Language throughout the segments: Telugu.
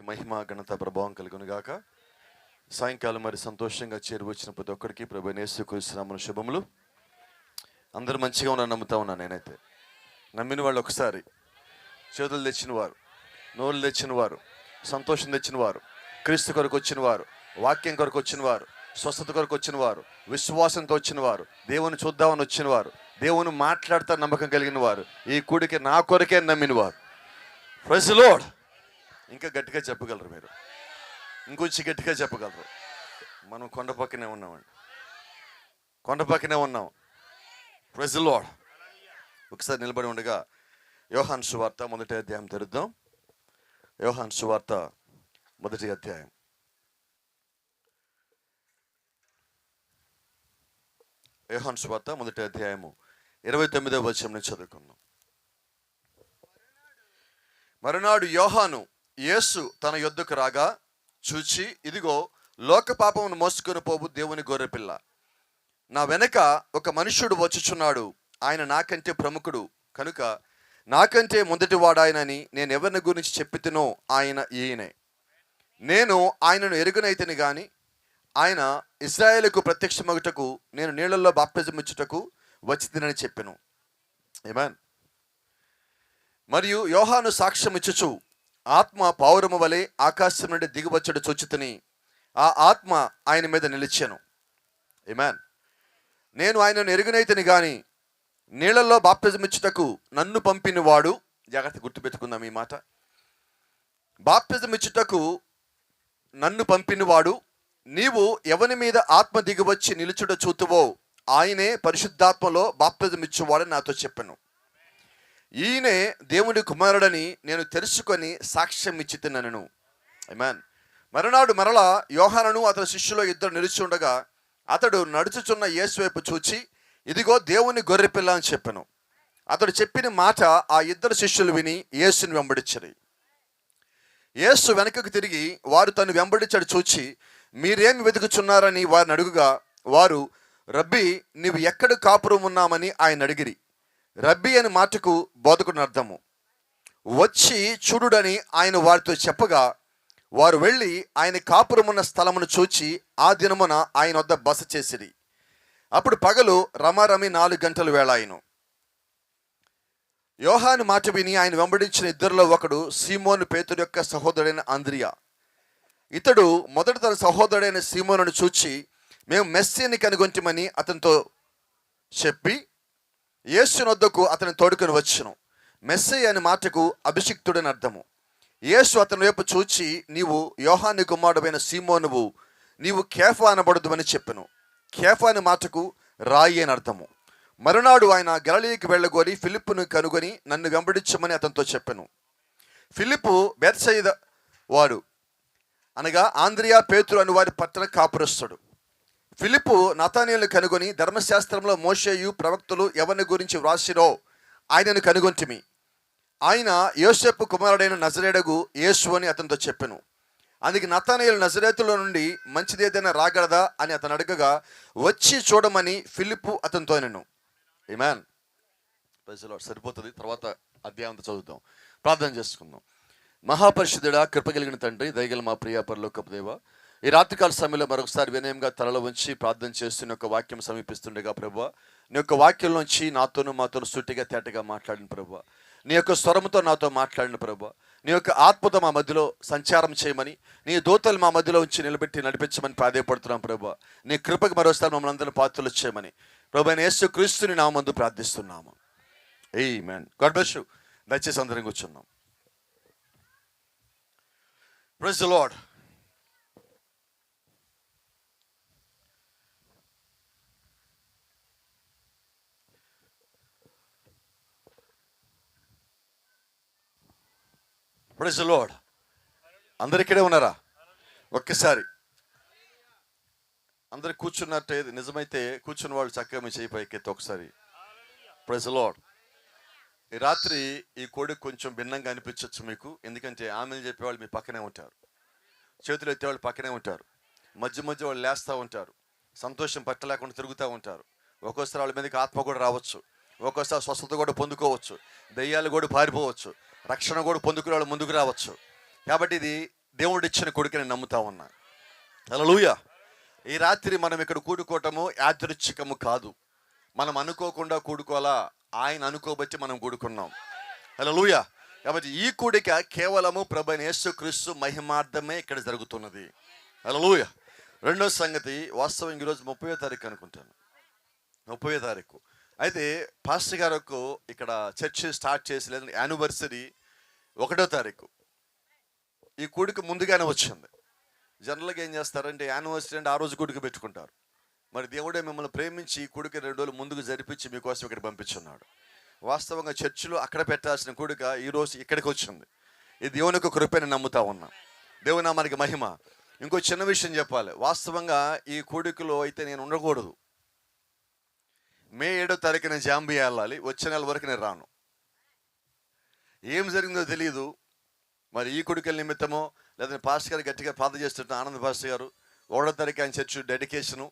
మహిమ ఘనత ప్రభావం కలుగును గాక. సాయంకాలం మరి సంతోషంగా చేరువచ్చిన ప్రతి ఒక్కరికి ప్రభు యేసుక్రీస్తు నామమున శుభములు. అందరూ మంచిగా ఉన్నారని నమ్ముతా ఉన్నాను. నేనైతే నమ్మిన వాళ్ళు ఒకసారి చేతులు తెచ్చిన వారు, నోళ్ళు తెచ్చిన వారు, సంతోషం తెచ్చిన వారు, క్రీస్తు కొరకు వచ్చిన వారు, వాక్యం కొరకు వచ్చిన వారు, స్వస్థత కొరకు వచ్చిన వారు, విశ్వాసంతో వచ్చిన వారు, దేవుని చూద్దామని వచ్చిన వారు, దేవుని మాట్లాడతా నమ్మకం కలిగిన వారు, ఈ కూడికి నా కొరకే నమ్మిన వారు. Praise the lord. ఇంకా గట్టిగా చెప్పగలరు మీరు, ఇంకొంచెం గట్టిగా చెప్పగలరు. మనం కొండ పక్కనే ఉన్నామండి, కొండ పక్కనే ఉన్నాం. Praise the lord. ఒకసారి నిలబడి ఉండగా యోహాను సువార్త మొదటి అధ్యాయం తెరుద్దాం. యోహాను సువార్త మొదటి అధ్యాయం. యోహాను సువార్త మొదటి అధ్యాయము 29వ వచనం నుంచి చదువుకుందాం. మరునాడు యోహాను యేసు తన యొద్దకు రాగా చూచి, ఇదిగో లోక పాపమును మోసుకొని పోవు దేవుని గొర్రెపిల్ల, నా వెనక ఒక మనుష్యుడు వచ్చుచున్నాడు, ఆయన నాకంటే ప్రముఖుడు కనుక నాకంటే మొదటివాడాయనని నేను ఎవరిని గురించి చెప్పితినో ఆయన ఈయనే. నేను ఆయనను ఎరుగనైతిని గాని ఆయన ఇశ్రాయేలుకు ప్రత్యక్షమగుటకు నేను నీళ్లలో బాప్తిజం ఇచ్చుటకు వచ్చితినని చెప్పెను. ఆమేన్. మరియు యోహాను సాక్ష్యం ఇచ్చుచు, ఆత్మ పావురము వలె ఆకాశం నుండి దిగివచ్చడు చూచితిని, ఆ ఆత్మ ఆయన మీద నిలిచెను. ఆమేన్. నేను ఆయనను ఎరుగనైతిని గాని నీళ్లలో బాప్తిజం ఇచ్చుటకు నన్ను పంపిన వాడు, జాగ్రత్త గుర్తుపెట్టుకుందాం ఈ మాట, బాప్తిజం ఇచ్చుటకు నన్ను పంపినవాడు, నీవు ఎవని మీద ఆత్మ దిగివచ్చి నిలుచుట చూతువో ఆయనే పరిశుద్ధాత్మలో బాప్తిజం ఇచ్చువాడని నాతో చెప్పాను. ఈయనే దేవుని కుమారుడని నేను తెలుసుకొని సాక్ష్యం ఇచ్చితినను. ఆమేన్. మరునాడు మరలా యోహానును అతని శిష్యులు ఇద్దరు నిలిచి ఉండగా అతడు నడుచుచున్న యేసు వైపు చూచి, ఇదిగో దేవుని గొర్రెపిల్ల అని చెప్పాను. అతడు చెప్పిన మాట ఆ ఇద్దరు శిష్యులు విని యేసుని వెంబడించరు. యేసు వెనకకు తిరిగి వారు తను వెంబడించడు చూచి, మీరేమి వెతుకుచున్నారని వారిని అడుగుగా వారు, రబ్బీ నీవు ఎక్కడ కాపురం ఉన్నామని ఆయన అడిగిరి. రబ్బీ అని మాటకు బోధకుని అర్థము. వచ్చి చూడుడని ఆయన వారితో చెప్పగా వారు వెళ్ళి ఆయన కాపురమున్న స్థలమును చూచి ఆ దినమున ఆయన వద్ద బస చేసిరి. అప్పుడు పగలు రమారమి 4 గంటల వేళ ఆయను. యోహాను మాట విని ఆయన వెంబడించిన ఇద్దరిలో ఒకడు సీమోను పేతురు యొక్క సహోదరుడైన అంద్రియా. ఇతడు మొదట తన సహోదరుడైన సీమోనును చూచి, మేము మెస్సీని కనుగొంటిమని అతనితో చెప్పి యేసు వద్దకు అతని తోడుకొని వచ్చును. మెస్సీ అనే మాటకు అభిషిక్తుడని అర్థము. యేసు అతని వైపు చూచి, నీవు యోహాను కుమారుడైన సీమోనువు, నీవు కేఫా అనబడదు అని చెప్పెను. కేఫా అనే మాటకు రాయి అని అర్థము. మరునాడు ఆయన గలిలయకి వెళ్ళగోరి ఫిలిప్పును కనుగొని నన్ను వెంబడించమని అతనితో చెప్పెను. ఫిలిప్పు బెత్సయిదా వాడు, అనగా ఆంద్రియా పేతురు అని వారి పట్టణ కాపురస్తుడు. ఫిలిప్పు నతానీయులను కనుగొని ధర్మశాస్త్రంలో మోషేయు ప్రవక్తలు ఎవరిని గురించి వ్రాసిరో ఆయనను కనుగొంటిమి. ఆయన యోసేపు కుమారుడైన నజరేయుడగు యేసు అని అతనితో చెప్పెను. అందుకే నతానీయులు నజరేతులో నుండి మంచిదేదైనా రాగలదా అని అతను అడగగా వచ్చి చూడమని ఫిలిప్పు అతనితో అనెను. ఆమేన్. Praise the lord. సరిపోతుంది, తర్వాత అధ్యాయంతో చదువుతాం. ప్రార్థన చేసుకుందాం. మహాపరిశుద్ధుడా, కృపగలిగిన తండ్రి, దయగల మా ప్రియ పరలోకపు దేవా, ఈ రాత్రికాల సమయంలో మరొకసారి వినయంగా తలలో ఉంచి ప్రార్థన చేస్తున్న యొక్క వాక్యం సమీపిస్తుండగా ప్రభువా, నీ యొక్క వాక్యంలోంచి నాతోనూ మాతోను సూటిగా తేటగా మాట్లాడిన ప్రభువా, నీ యొక్క స్వరముతో నాతో మాట్లాడిన ప్రభువా, నీ యొక్క ఆత్మతో మా మధ్యలో సంచారం చేయమని, నీ దూతలు మా మధ్యలో ఉంచి నిలబెట్టి నడిపించమని ప్రాధేయపడుతున్నాం ప్రభువా. నీ కృపకు మరోసారి మమ్మల్ని అందరినీ పాత్రలు చేయమని ప్రభువైన యేసుక్రీస్తుని నామమున ప్రార్థిస్తున్నాము. ఆమేన్. God bless you. దయచేసి అందరం కూర్చున్నాం. Praise the lord. Praise the lord. అందరు ఇక్కడే ఉన్నారా? ఒక్కసారి అందరు కూర్చున్నట్టే నిజమైతే కూర్చున్న వాళ్ళు చక్కగా మీ చేయి పైకెత్తి ఒకసారి. Praise the lord. ఈ రాత్రి ఈ కోడి కొంచెం భిన్నంగా అనిపించవచ్చు మీకు, ఎందుకంటే ఆమెలు చెప్పేవాళ్ళు మీ పక్కనే ఉంటారు, చేతులు ఎత్తేవాళ్ళు పక్కనే ఉంటారు, మధ్య మధ్య వాళ్ళు లేస్తూ ఉంటారు, సంతోషం పట్టలేకుండా తిరుగుతూ ఉంటారు. ఒక్కోసారి వాళ్ళ మీదకి ఆత్మ కూడా రావచ్చు, ఒక్కోసారి స్వస్థత కూడా పొందుకోవచ్చు, దయ్యాలు కూడా పారిపోవచ్చు, రక్షణ కూడా పొందుకునే వాళ్ళు ముందుకు రావచ్చు. కాబట్టి ఇది దేవుడిచ్చిన కొడుకుని నమ్ముతా ఉన్నా. హల్లెలూయా. ఈ రాత్రి మనం ఇక్కడ కూడుకోవటము యాదృచ్ఛికము కాదు. మనం అనుకోకుండా కూడుకోవాలా, ఆయన అనుకోబట్టి మనం కూడుకున్నాం. హల్లెలూయా. కాబట్టి ఈ కూడిక కేవలము ప్రభువైన యేసుక్రీస్తు మహిమార్థమే ఇక్కడ జరుగుతున్నది. హల్లెలూయా. రెండో సంగతి, వాస్తవం ఈరోజు 30వ తారీఖు అనుకుంటాను, 30వ తారీఖు. అయితే పాస్టర్ గారికి ఇక్కడ చర్చ్ స్టార్ట్ చేసి లేదంటే యానివర్సరీ 1వ తారీఖు. ఈ కూడిక ముందుగానే వచ్చింది. జనరల్గా ఏం చేస్తారంటే యానివర్సరీ అంటే ఆ రోజు కూడిక పెట్టుకుంటారు. మరి దేవుడే మిమ్మల్ని ప్రేమించి ఈ కూడిక 2 రోజులు ముందుకు జరిపించి మీకోసం ఇక్కడ పంపించున్నాడు. వాస్తవంగా చర్చిలో అక్కడ పెట్టాల్సిన కూడిక ఈరోజు ఇక్కడికి వచ్చింది. ఇది దేవుని యొక్క కృపని నమ్ముతా ఉన్నాం. దేవుని నామానికి మహిమ. ఇంకో చిన్న విషయం చెప్పాలి. వాస్తవంగా ఈ కూడికలో అయితే నేను ఉండకూడదు. మే 7వ తారీఖున జాంబియా వెళ్ళాలి. వచ్చే నెల వరకు నేను రాను. ఏం జరిగిందో తెలియదు. మరి ఈ కొడుకుల నిమిత్తమో లేదంటే పాస్టర్ గారు గట్టిగా ప్రార్థన చేస్తున్న ఆనంద్ పాస్టర్ గారు 1వ తారీఖు ఆయన చర్చ్ డెడికేషను.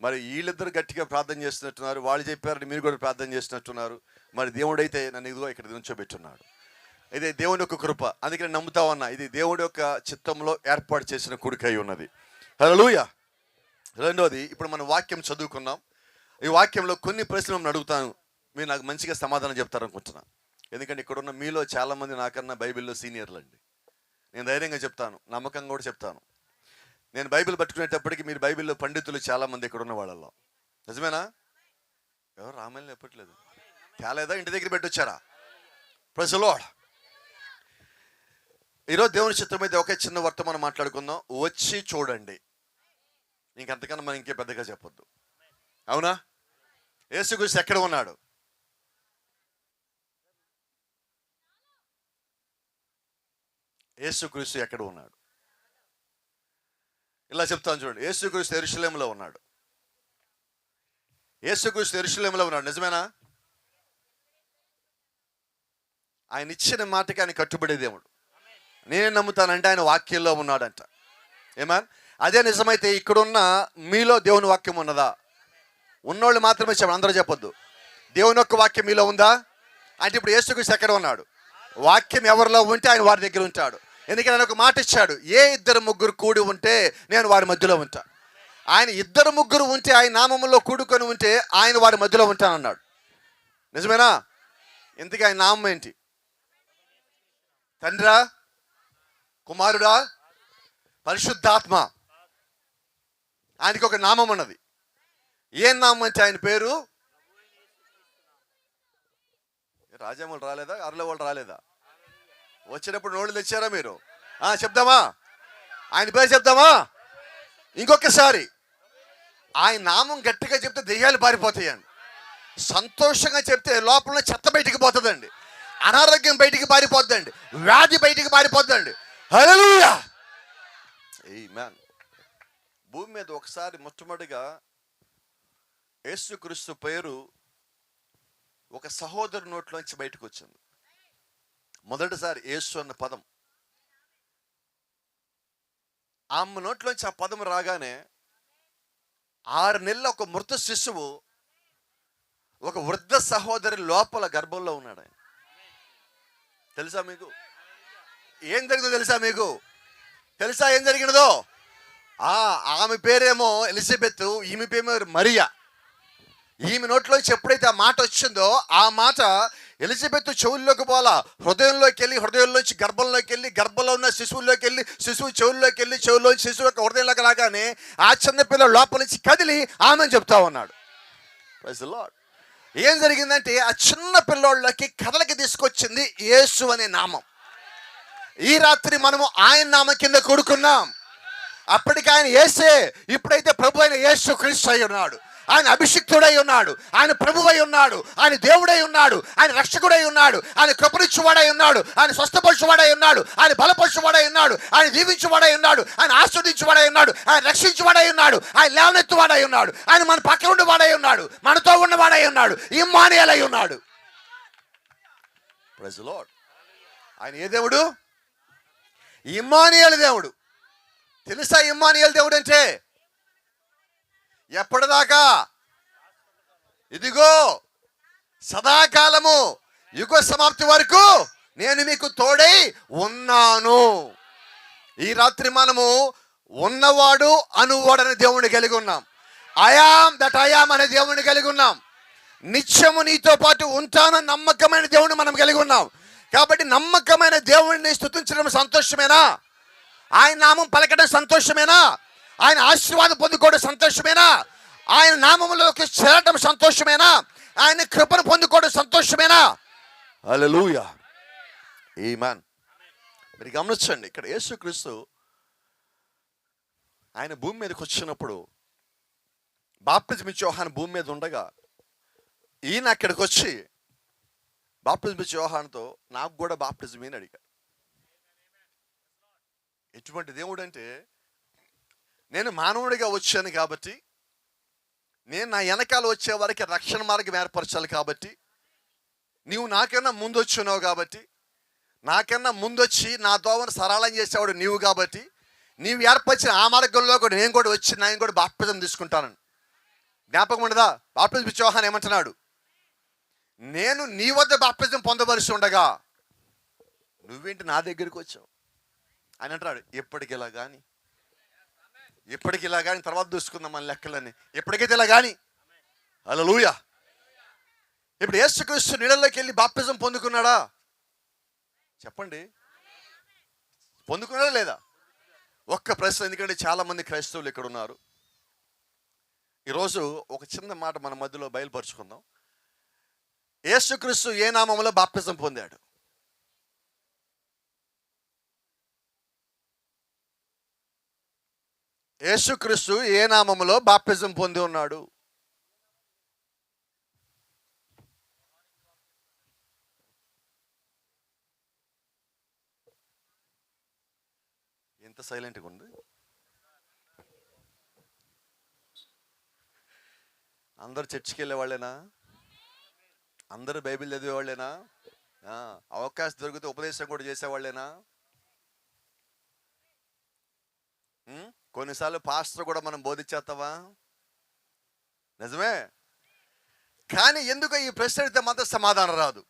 మరి వీళ్ళిద్దరు గట్టిగా ప్రార్థన చేస్తున్నట్టున్నారు. వాళ్ళు చెప్పారని మీరు కూడా ప్రార్థన చేస్తున్నట్టున్నారు. మరి దేవుడైతే నన్ను ఇదిగో ఇక్కడ నుంచోబెట్టున్నాడు. ఇది దేవుని యొక్క కృప. అందుకని నమ్ముతా ఉన్నా ఇది దేవుడి యొక్క చిత్తంలో ఏర్పాటు చేసిన కూడికై ఉన్నది. హల్లెలూయా. రెండోది, ఇప్పుడు మనం వాక్యం చదువుకున్నాం. ఈ వాక్యంలో కొన్ని ప్రశ్నలు నేను అడుగుతాను, మీరు నాకు మంచిగా సమాధానం చెప్తారనుకుంటున్నాను. ఎందుకంటే ఇక్కడ ఉన్న మీలో చాలామంది నాకన్నా బైబిల్లో సీనియర్లు అండి. నేను ధైర్యంగా చెప్తాను, నమ్మకంగా కూడా చెప్తాను. నేను బైబిల్ పట్టుకునేటప్పటికి మీరు బైబిల్లో పండితులు చాలామంది ఇక్కడ ఉన్న వాళ్ళలో. నిజమేనా? ఎవరు రామాయణం చెప్పట్లేదు, తేలేదా? ఇంటి దగ్గర పెట్టొచ్చారా? Praise the lord. ఈరోజు దేవుని చిత్తం అయితే ఒకే చిన్న వర్తమానం మాట్లాడుకుందాం. వచ్చి చూడండి. ఇంకంతకన్నా మనం ఇంకే పెద్దగా చెప్పొద్దు. అవునా? యేసుక్రీస్తు ఎక్కడ ఉన్నాడు? యేసుక్రీస్తు ఎక్కడ ఉన్నాడు? ఇలా చెప్తాను చూడండి. యేసుక్రీస్తు యెరూషలేములో ఉన్నాడు. యేసుక్రీస్తు యెరూషలేములో ఉన్నాడు. నిజమేనా? ఆయన ఇచ్చిన మాటకి ఆయన కట్టుబడే దేవుడు. నేనే నమ్ముతానంటే ఆయన వాక్యంలో ఉన్నాడంట. ఏమా? అదే నిజమైతే ఇక్కడున్న మీలో దేవుని వాక్యం ఉన్నదా? ఉన్నోళ్ళు మాత్రమే చెప్పండి, అందరూ చెప్పొద్దు. దేవుని యొక్క వాక్యం మీలో ఉందా అంటే ఇప్పుడు యేసుక్రీస్తు ఎక్కడ ఉన్నాడు? వాక్యం ఎవరిలో ఉంటే ఆయన వారి దగ్గర ఉంటాడు. ఎందుకంటే ఆయన ఒక మాట ఇచ్చాడు, ఏ 2-3 కూడి ఉంటే నేను వారి మధ్యలో ఉంటా. ఆయన 2-3 ఉంటే ఆయన నామములో కూడుకొని ఉంటే ఆయన వారి మధ్యలో ఉంటానన్నాడు. నిజమేనా? ఇంతకీ ఆయన నామం ఏంటి? తండ్రా, కుమారుడా, పరిశుద్ధాత్మ. ఆయనకి ఒక నామం ఉన్నది. ఏం నామం అంటే ఆయన పేరు? రాజాములు రాలేదా? అరల వాళ్ళు రాలేదా? వచ్చేటప్పుడు నోళ్ళు తెచ్చారా మీరు? చెప్దామా? ఆయన పేరు చెప్దామా? ఇంకొకసారి. ఆయన నామం గట్టిగా చెప్తే దెయ్యాలు పారిపోతాయండి. సంతోషంగా చెప్తే లోపల చెత్త బయటికి పోతుందండి, అనారోగ్యం బయటికి పారిపోద్దండి, వ్యాధి బయటికి పారిపోద్దండి. హల్లెలూయా. ఆమేన్. భూమి మీద ఒకసారి మొట్టమొదటిగా యేసుక్రీస్తు పేరు ఒక సహోదరు నోట్లోంచి బయటకు వచ్చింది. మొదటిసారి యేసు అన్న పదం ఆమె నోట్లోంచి ఆ పదం రాగానే 6 నెలల ఒక మృత శిశువు ఒక వృద్ధ సహోదరి లోపల గర్భంలో ఉన్నాడు. ఆయన తెలుసా మీకు? ఏం జరిగిందో తెలుసా మీకు? తెలుసా ఏం జరిగినదో? ఆమె పేరేమో ఎలిజబెత్, ఈమె పేరు మరియా. ఈమె నోట్లోంచి ఎప్పుడైతే ఆ మాట వచ్చిందో ఆ మాట ఎలిజబెత్ చెవుల్లోకి పోలా, హృదయంలోకి వెళ్ళి, హృదయంలోంచి గర్భంలోకి వెళ్ళి, గర్భంలో ఉన్న శిశువుల్లోకి వెళ్ళి, శిశువు చెవుల్లోకి వెళ్ళి, చెవుల్లోంచి శిశువు యొక్క హృదయంలోకి రాగానే ఆ చిన్న పిల్లల లోపల నుంచి కదిలి ఆమెను చెప్తా ఉన్నాడు. Praise the lord. ఏం జరిగిందంటే ఆ చిన్న పిల్లోళ్ళకి కథలకి తీసుకొచ్చింది యేసు అనే నామం. ఈ రాత్రి మనము ఆయన నామం కింద కూడుకున్నాం. అప్పటికి ఆయన యేసే. ఇప్పుడైతే ప్రభు అయిన యేసుక్రీస్తు అయి ఉన్నాడు. ఆయన అభిషిక్తుడై ఉన్నాడు, ఆయన ప్రభువై ఉన్నాడు, ఆయన దేవుడై ఉన్నాడు, ఆయన రక్షకుడై ఉన్నాడు, ఆయన కృపనిచ్చువాడై ఉన్నాడు, ఆయన స్వస్థపరచువాడై ఉన్నాడు, ఆయన బలపరచువాడై ఉన్నాడు, ఆయన దీవించువాడై ఉన్నాడు, ఆయన ఆస్వాదించువాడై ఉన్నాడు, ఆయన రక్షించువాడై ఉన్నాడు, ఆయన లేవనెత్తువాడై ఉన్నాడు, ఆయన మన పక్కన ఉన్నవాడై ఉన్నాడు, మనతో ఉన్నవాడై ఉన్నాడు, ఇమ్మానుయేల్ అయి ఉన్నాడు. Praise the lord. ఆయన ఏ దేవుడు? ఇమ్మానుయేల్ దేవుడు. తెలుసా ఇమ్మానుయేల్ దేవుడు అంటే? ఎప్పటిదాకా? ఇదిగో సదాకాలము, యుగ సమాప్తి వరకు నేను మీకు తోడై ఉన్నాను. ఈ రాత్రి మనము ఉన్నవాడు అనువాడని దేవుణ్ణి కలిగి ఉన్నాం. ఐయామ్ దట్ ఐయామ్ అనే దేవుణ్ణి కలిగి ఉన్నాం. నిత్యము నీతో పాటు ఉంటానని నమ్మకమైన దేవుణ్ణి మనం కలిగి ఉన్నాం. కాబట్టి నమ్మకమైన దేవుణ్ణి స్తుతించడం సంతోషమేనా? ఆయన నామం పలకడం సంతోషమేనా? ఆయన ఆశీర్వాదం పొందుకోవడం సంతోషమేనా? ఆయన నామములోకి చేరడం సంతోషమేనా? ఆయన కృపను పొందుకోవడం సంతోషమేనా? హల్లెలూయా, ఆమేన్. మీరు గమనించండి, ఇక్కడ యేసుక్రీస్తు ఆయన భూమి మీదకి వచ్చినప్పుడు బాప్తిజం ఇచ్చే యోహాను భూమి మీద ఉండగా ఈయన అక్కడికి వచ్చి బాప్తిజం ఇచ్చే యోహానుతో నాకు కూడా బాప్తిజం అని అడిగాడు. ఎటువంటి దేవుడు అంటే, నేను మానవుడిగా వచ్చాను కాబట్టి, నేను నా వెనకాల వచ్చే వారికి రక్షణ మార్గం ఏర్పరచాలి కాబట్టి, నీవు నాకన్నా ముందు వచ్చినావు కాబట్టి, నాకన్నా ముందొచ్చి నా దోవను సరళం చేసేవాడు నీవు కాబట్టి, నీవు ఏర్పరిచిన ఆ మార్గంలో కూడా నేను కూడా వచ్చి నేను కూడా బాప్తిజం తీసుకుంటానని. జ్ఞాపకం ఉండదా? బాప్తిజం ఇచ్చే యోహాను ఏమంటున్నాడు? నేను నీ వద్ద బాప్తిజం పొందవలసి ఉండగా నువ్వేంటి నా దగ్గరికి వచ్చావు అని అంటున్నాడు. ఎప్పటికిలా కానీ, ఎప్పటికిలా కానీ, తర్వాత చూసుకుందాం మన లెక్కలన్నీ, ఎప్పటికైతే ఇలా కానీ. హల్లెలూయా. ఇప్పుడు యేసుక్రీస్తు నీళ్ళలోకి వెళ్ళి బాప్తిజం పొందుకున్నాడా? చెప్పండి, పొందుకున్నాడా లేదా? ఒక్క ప్రశ్న. ఎందుకంటే చాలా మంది క్రైస్తవులు ఇక్కడ ఉన్నారు. ఈరోజు ఒక చిన్న మాట మన మధ్యలో బయలుపరుచుకుందాం. యేసుక్రీస్తు ఏ నామములో బాప్తిజం పొందాడు? యేసుక్రీస్తు ఏ నామములో బాప్తిజం పొంది ఉన్నాడు? ఎంత సైలెంట్గా ఉంది. అందరు చర్చికి వెళ్ళేవాళ్ళేనా? అందరూ బైబిల్ చదివేవాళ్ళేనా? అవకాశం దొరికితే ఉపదేశం కూడా చేసేవాళ్ళేనా? కొన్నిసార్లు పాస్టర్ కూడా మనం బోధించేస్తావా? నిజమే. కానీ ఎందుకు ఈ ప్రశ్న అడిగితే మాత్రం సమాధానం రాదు.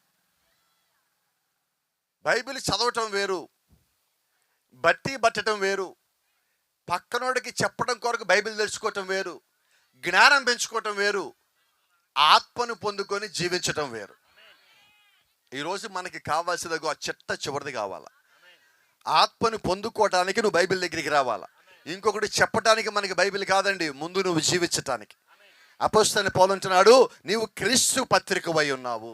బైబిల్ చదవటం వేరు, బట్టి పట్టడం వేరు, పక్కనోడికి చెప్పడం కొరకు బైబిల్ తెలుసుకోవటం వేరు, జ్ఞానం పెంచుకోవటం వేరు, ఆత్మను పొందుకొని జీవించటం వేరు. ఈరోజు మనకి కావాల్సింది ఆ చిట్ట చివరిది కావాలా. ఆత్మను పొందుకోవటానికి నువ్వు బైబిల్ దగ్గరికి రావాలా. ఇంకొకటి చెప్పటానికి మనకి బైబిల్ కాదండి, ముందు నువ్వు జీవించటానికి. అపోస్తలుడైన పౌలు అంటున్నాడు, నీవు క్రీస్తు పత్రికవై ఉన్నావు.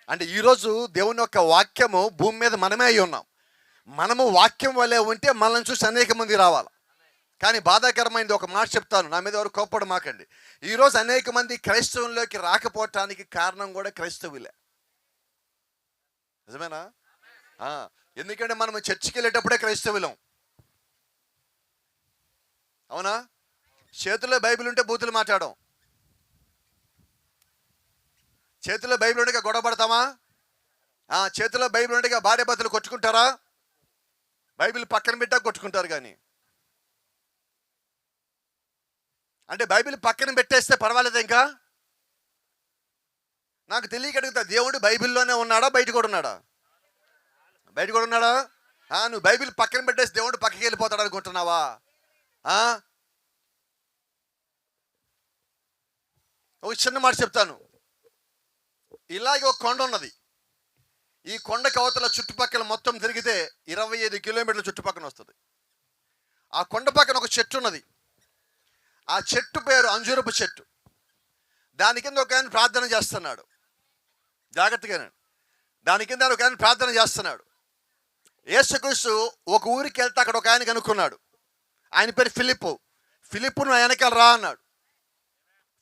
అంటే ఈరోజు దేవుని యొక్క వాక్యము భూమి మీద మనమే అయి ఉన్నాం. మనము వాక్యం వల్లే ఉంటే మనల్ని చూసి అనేక మంది రావాలి. కానీ బాధాకరమైనది ఒక మాట చెప్తాను, నా మీద ఎవరు కోప్పడమాకండి. ఈరోజు అనేక మంది క్రైస్తవంలోకి రాకపోవటానికి కారణం కూడా క్రైస్తవులే. నిజమేనా? ఎందుకంటే మనం చర్చికి వెళ్ళేటప్పుడే క్రైస్తవులం. అవునా? చేతుల్లో బైబిల్ ఉంటే బూతులు మాట్లాడడం, చేతుల్లో బైబిల్ ఉంటే గొడవ పడతామా? చేతుల్లో బైబిల్ ఉంటే భార్య భర్తలు కొట్టుకుంటారా? బైబిల్ పక్కన పెట్టా కొట్టుకుంటారు. కానీ అంటే బైబిల్ పక్కన పెట్టేస్తే పర్వాలేదు. ఇంకా నాకు తెలియక అడుగుతా, దేవుడు బైబిల్లోనే ఉన్నాడా, బయట కూడా ఉన్నాడా? బయట కూడా ఉన్నాడా? నువ్వు బైబిల్ పక్కన పెట్టేసి దేవుడు పక్కకి వెళ్ళిపోతాడు అనుకుంటున్నావా? ఒక చిన్న మాట చెప్తాను. ఇలాగే ఒక కొండ ఉన్నది. ఈ కొండకి అవతల చుట్టుపక్కల మొత్తం తిరిగితే 25 కిలోమీటర్ల చుట్టుపక్కల వస్తుంది. ఆ కొండ పక్కన ఒక చెట్టు ఉన్నది. ఆ చెట్టు పేరు అంజూరపు చెట్టు. దాని కింద ఒక ఆయన ప్రార్థన చేస్తున్నాడు. జాగ్రత్తగానే, దాని కింద ఒక ఆయన ప్రార్థన చేస్తున్నాడు. యేసుక్రీస్తు ఒక ఊరికి వెళ్తే అక్కడ ఒక ఆయన కనుక్కున్నాడు. ఆయన పేరు ఫిలిప్పు. ఫిలిప్పు నువ్వు వెనకాల రా అన్నాడు.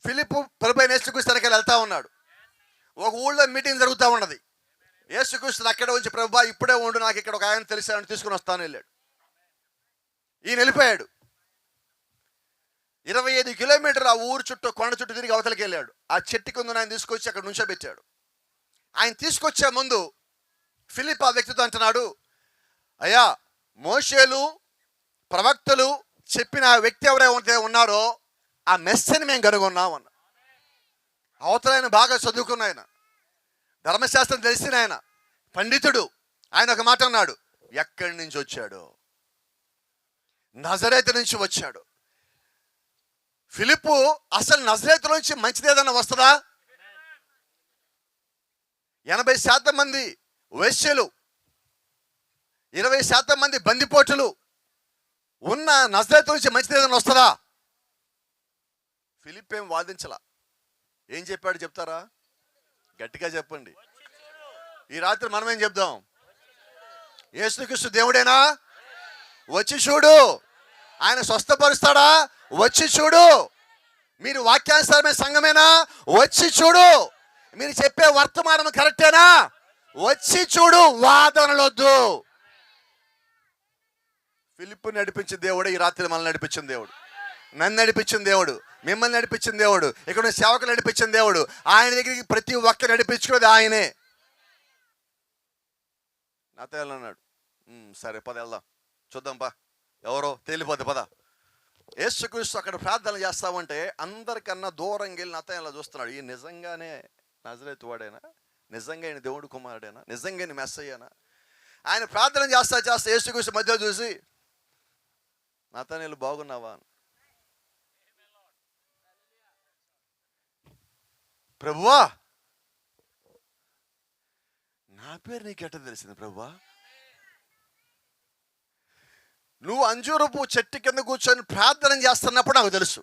ఫిలిప్పు ప్రభువైన యేసుక్రీస్తు వెనకాల వెళ్తా ఉన్నాడు. ఒక ఊళ్ళో మీటింగ్ జరుగుతూ ఉన్నది. యేసుక్రీస్తుని అక్కడే ఉంచి, ప్రభువా ఇప్పుడే ఉండు, నాకు ఇక్కడ ఒక ఆయన తెలిసాడని తీసుకుని వస్తాను వెళ్ళాడు. ఈయన వెళ్ళిపోయాడు. 25 కిలోమీటర్లు ఆ ఊరు చుట్టూ, కొండ చుట్టూ తిరిగి అవతలకి వెళ్ళాడు. ఆ చెట్టు కింద ఆయన తీసుకొచ్చి అక్కడ నుంచోబెట్టాడు. ఆయన తీసుకొచ్చే ముందు ఫిలిప్ ఆ వ్యక్తితో అంటున్నాడు, అయ్యా, మోషేలు ప్రవక్తలు చెప్పిన ఆ వ్యక్తి ఎవరైతే ఉన్నారో ఆ మెస్సని మేము కనుగొన్నాం అన్న. అవతల ఆయన బాగా చదువుకున్న ఆయన, ధర్మశాస్త్రం తెలిసిన ఆయన, పండితుడు. ఆయన ఒక మాట అన్నాడు, ఎక్కడి నుంచి వచ్చాడు? నజరేతు నుంచి వచ్చాడు. ఫిలిప్పు అసలు నజరేతు నుంచి మంచిదేదన్నా వస్తుందా? 80% మంది వేశ్యలు, 20% మంది బందిపోటులు ఉన్న నజరేతు నుంచి మంచిదేదన్నా వస్తుందా? ఫిలిప్ ఏం వాదించలా. ఏం చెప్పాడు చెప్తారా? గట్టిగా చెప్పండి. ఈ రాత్రి మనం ఏం చెప్దాం? యేసుక్రీస్తు దేవుడేనా? వచ్చి చూడు. ఆయన స్వస్థపరుస్తాడా? వచ్చి చూడు. మీరు వాక్యానుసారమైన సంఘమేనా? వచ్చి చూడు. మీరు చెప్పే వర్తమానం కరెక్టేనా? వచ్చి చూడు. వాదనలొద్దు. ఫిలిప్పు నడిపించిన దేవుడు ఈ రాత్రి మనల్ని నడిపించిన దేవుడు, నన్ను నడిపించిన దేవుడు, మిమ్మల్ని నడిపించిన దేవుడు, ఇక్కడ సేవకులు నడిపించిన దేవుడు. ఆయన దగ్గరికి ప్రతి ఒక్కరు నడిపించుకునేది ఆయనే. నాతో అన్నాడు, సరే పద వెళ్దాం, చూద్దాం పా, ఎవరో తేలిపోద్ది పద. యేసుక్రీస్తు అక్కడ ప్రార్థన చేస్తామంటే అందరికన్నా దూరంగా వెళ్ళి నాతో ఇలా చూస్తున్నాడు. ఈ నిజంగానే నజరేతు వాడేనా? నిజంగా ఆయన దేవుడు కుమారుడేనా? నిజంగా ఆయన మెస్సయ్యేనా? ఆయన ప్రార్థన చేస్తా యేసుక్రీస్తు మధ్య చూసి, నాతానేలు బాగున్నావా? ప్రభువా, నా పేరు నీకెట్ట తెలిసింది ప్రభువా? నువ్వు అంజూరపు చెట్టు కింద కూర్చొని ప్రార్థన చేస్తున్నప్పుడు నాకు తెలుసు.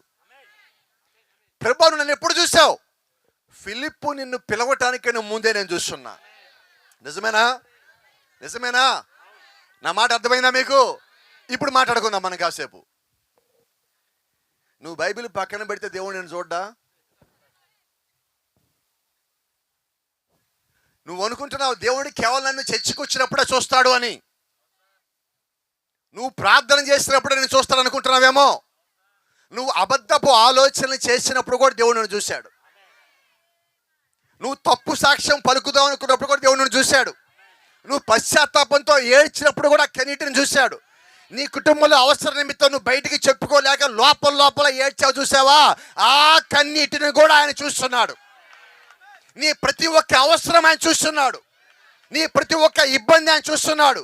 ప్రభువా, నువ్వు నన్ను ఎప్పుడు చూసావు? ఫిలిప్పు నిన్ను పిలవటానికి ముందే నేను చూస్తున్నా. నిజమేనా? నిజమేనా? నా మాట అర్థమైందా మీకు? ఇప్పుడు మాట్లాడుకుందాం మనం కాసేపు. నువ్వు బైబిల్ పక్కన పెడితే దేవుడు నేను చూడ్డా? నువ్వు అనుకుంటున్నావు దేవుడు కేవలం నన్ను చర్చకొచ్చినప్పుడే చూస్తాడు అని. నువ్వు ప్రార్థన చేసినప్పుడే నేను చూస్తాడు అనుకుంటున్నావేమో. నువ్వు అబద్ధపు ఆలోచనలు చేసినప్పుడు కూడా దేవుడు నన్ను చూశాడు. నువ్వు తప్పు సాక్ష్యం పలుకుదాం అనుకున్నప్పుడు కూడా దేవుడు నన్ను చూశాడు. నువ్వు పశ్చాత్తాపంతో ఏడ్చినప్పుడు కూడా కన్నీటిని చూశాడు. నీ కుటుంబంలో అవసర నిమిత్తం నువ్వు బయటికి చెప్పుకోలేక లోపల ఏడ్చావు చూసావా? ఆ కన్నీటిని కూడా ఆయన చూస్తున్నాడు. నీ ప్రతి ఒక్క అవసరం ఆయన చూస్తున్నాడు. నీ ప్రతి ఒక్క ఇబ్బంది ఆయన చూస్తున్నాడు.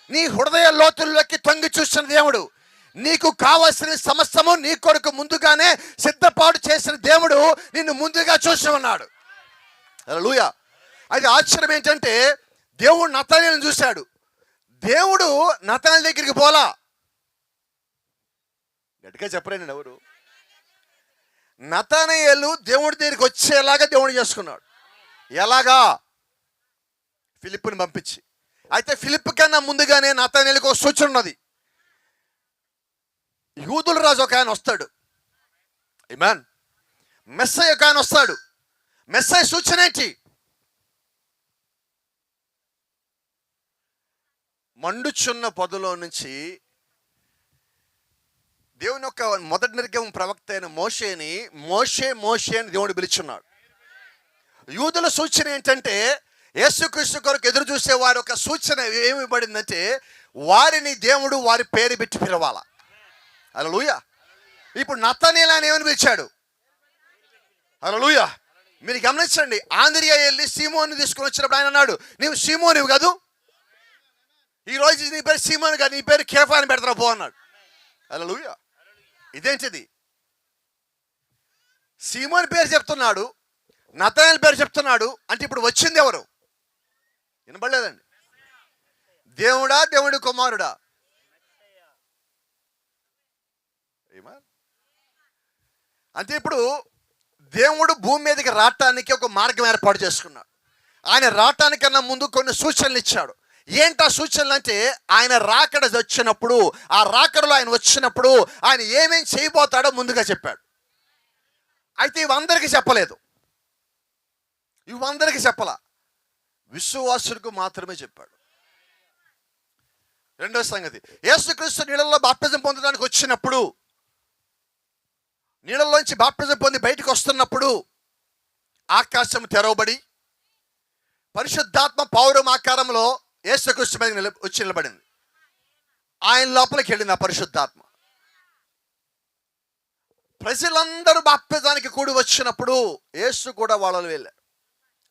నీ హృదయ లోతుల్లోకి తొంగి చూస్తున్న దేవుడు. నీకు కావలసిన సమస్తము నీ కొరకు ముందుగానే సిద్ధపాటు చేసిన దేవుడు నిన్ను ముందుగా చూసి ఉన్నాడు. హల్లెలూయా. అయితే ఆశ్చర్యం ఏంటంటే దేవుడు నతనేలును చూశాడు. దేవుడు నతనేలు దగ్గరికి పోలా. గట్టిగా చెప్పలేండి ఎవరు? నతనేలు దేవుడి దగ్గరికి వచ్చేలాగా దేవుడు చేసుకున్నాడు. ఎలాగా? ఫిలిప్పుని పంపించి. అయితే ఫిలిప్ కన్నా ముందుగానే నతనేలుకు ఒక సూచన ఉన్నది. యూదుల రాజు ఒక ఆయన వస్తాడు. ఆమేన్. మెస్సయ్య ఒక ఆయన వస్తాడు. మెస్సయ్య సూచన ఏంటి? మండుచున్న పొదలో నుంచి దేవుని యొక్క మొదటి నిర్గమ ప్రవక్త అయిన మోషేని మోషే అని దేవుడు పిలుచున్నాడు. యూదుల సూచన ఏంటంటే యేసుక్రీస్తు కొరకు ఎదురు చూసే వారి ఒక సూచన ఏమి ఇవ్వబడిందంటే వారిని దేవుడు వారి పేరు పెట్టి పిలవాల. హల్లెలూయా. ఇప్పుడు నతనేలు ఆయన ఏమని పిలిచాడు? హల్లెలూయా. మీరు గమనించండి. ఆంద్రియా వెళ్ళి సీమోని తీసుకొని వచ్చినప్పుడు ఆయన అన్నాడు, నీవు సీమోనివి కాదు, ఈ రోజు నీ పేరు సీమోను కాదు, నీ పేరు కేఫా అని పెడతారా పో అన్నాడు. హల్లెలూయా. ఇదేంటిది? సీమోని పేరు చెప్తున్నాడు, నతనేలు పేరు చెప్తున్నాడు. అంటే ఇప్పుడు వచ్చింది ఎవరు? వినబడలేదండి. దేవుడా, దేవుడి కుమారుడా? అంటే ఇప్పుడు దేవుడు భూమి మీదకి రావటానికి ఒక మార్గం ఏర్పాటు చేసుకున్నాడు. ఆయన రావటానికన్నా ముందు కొన్ని సూచనలు ఇచ్చాడు. ఏంటా సూచనలు అంటే ఆయన రాకడ వచ్చినప్పుడు, ఆ రాకడలో ఆయన వచ్చినప్పుడు ఆయన ఏమేం చేయబోతాడో ముందుగా చెప్పాడు. అయితే ఇవందరికీ చెప్పలేదు. ఇవందరికీ చెప్పలా, విశ్వాసులకు మాత్రమే చెప్పాడు. రెండో సంగతి, యేసుక్రీస్తు నీళ్ళల్లో బాప్తిజం పొందడానికి వచ్చినప్పుడు, నీళ్ళలోంచి బాప్తిజం పొంది బయటకు వస్తున్నప్పుడు ఆకాశం తెరవబడి పరిశుద్ధాత్మ పౌరం ఆకారంలో యేసుక్రీస్తు మీద వచ్చి నిలబడింది. ఆయన లోపలికి వెళ్ళింది ఆ పరిశుద్ధాత్మ. ప్రజలందరూ బాప్తిజానికి కూడి వచ్చినప్పుడు యేసు కూడా వాళ్ళలో వెళ్ళారు.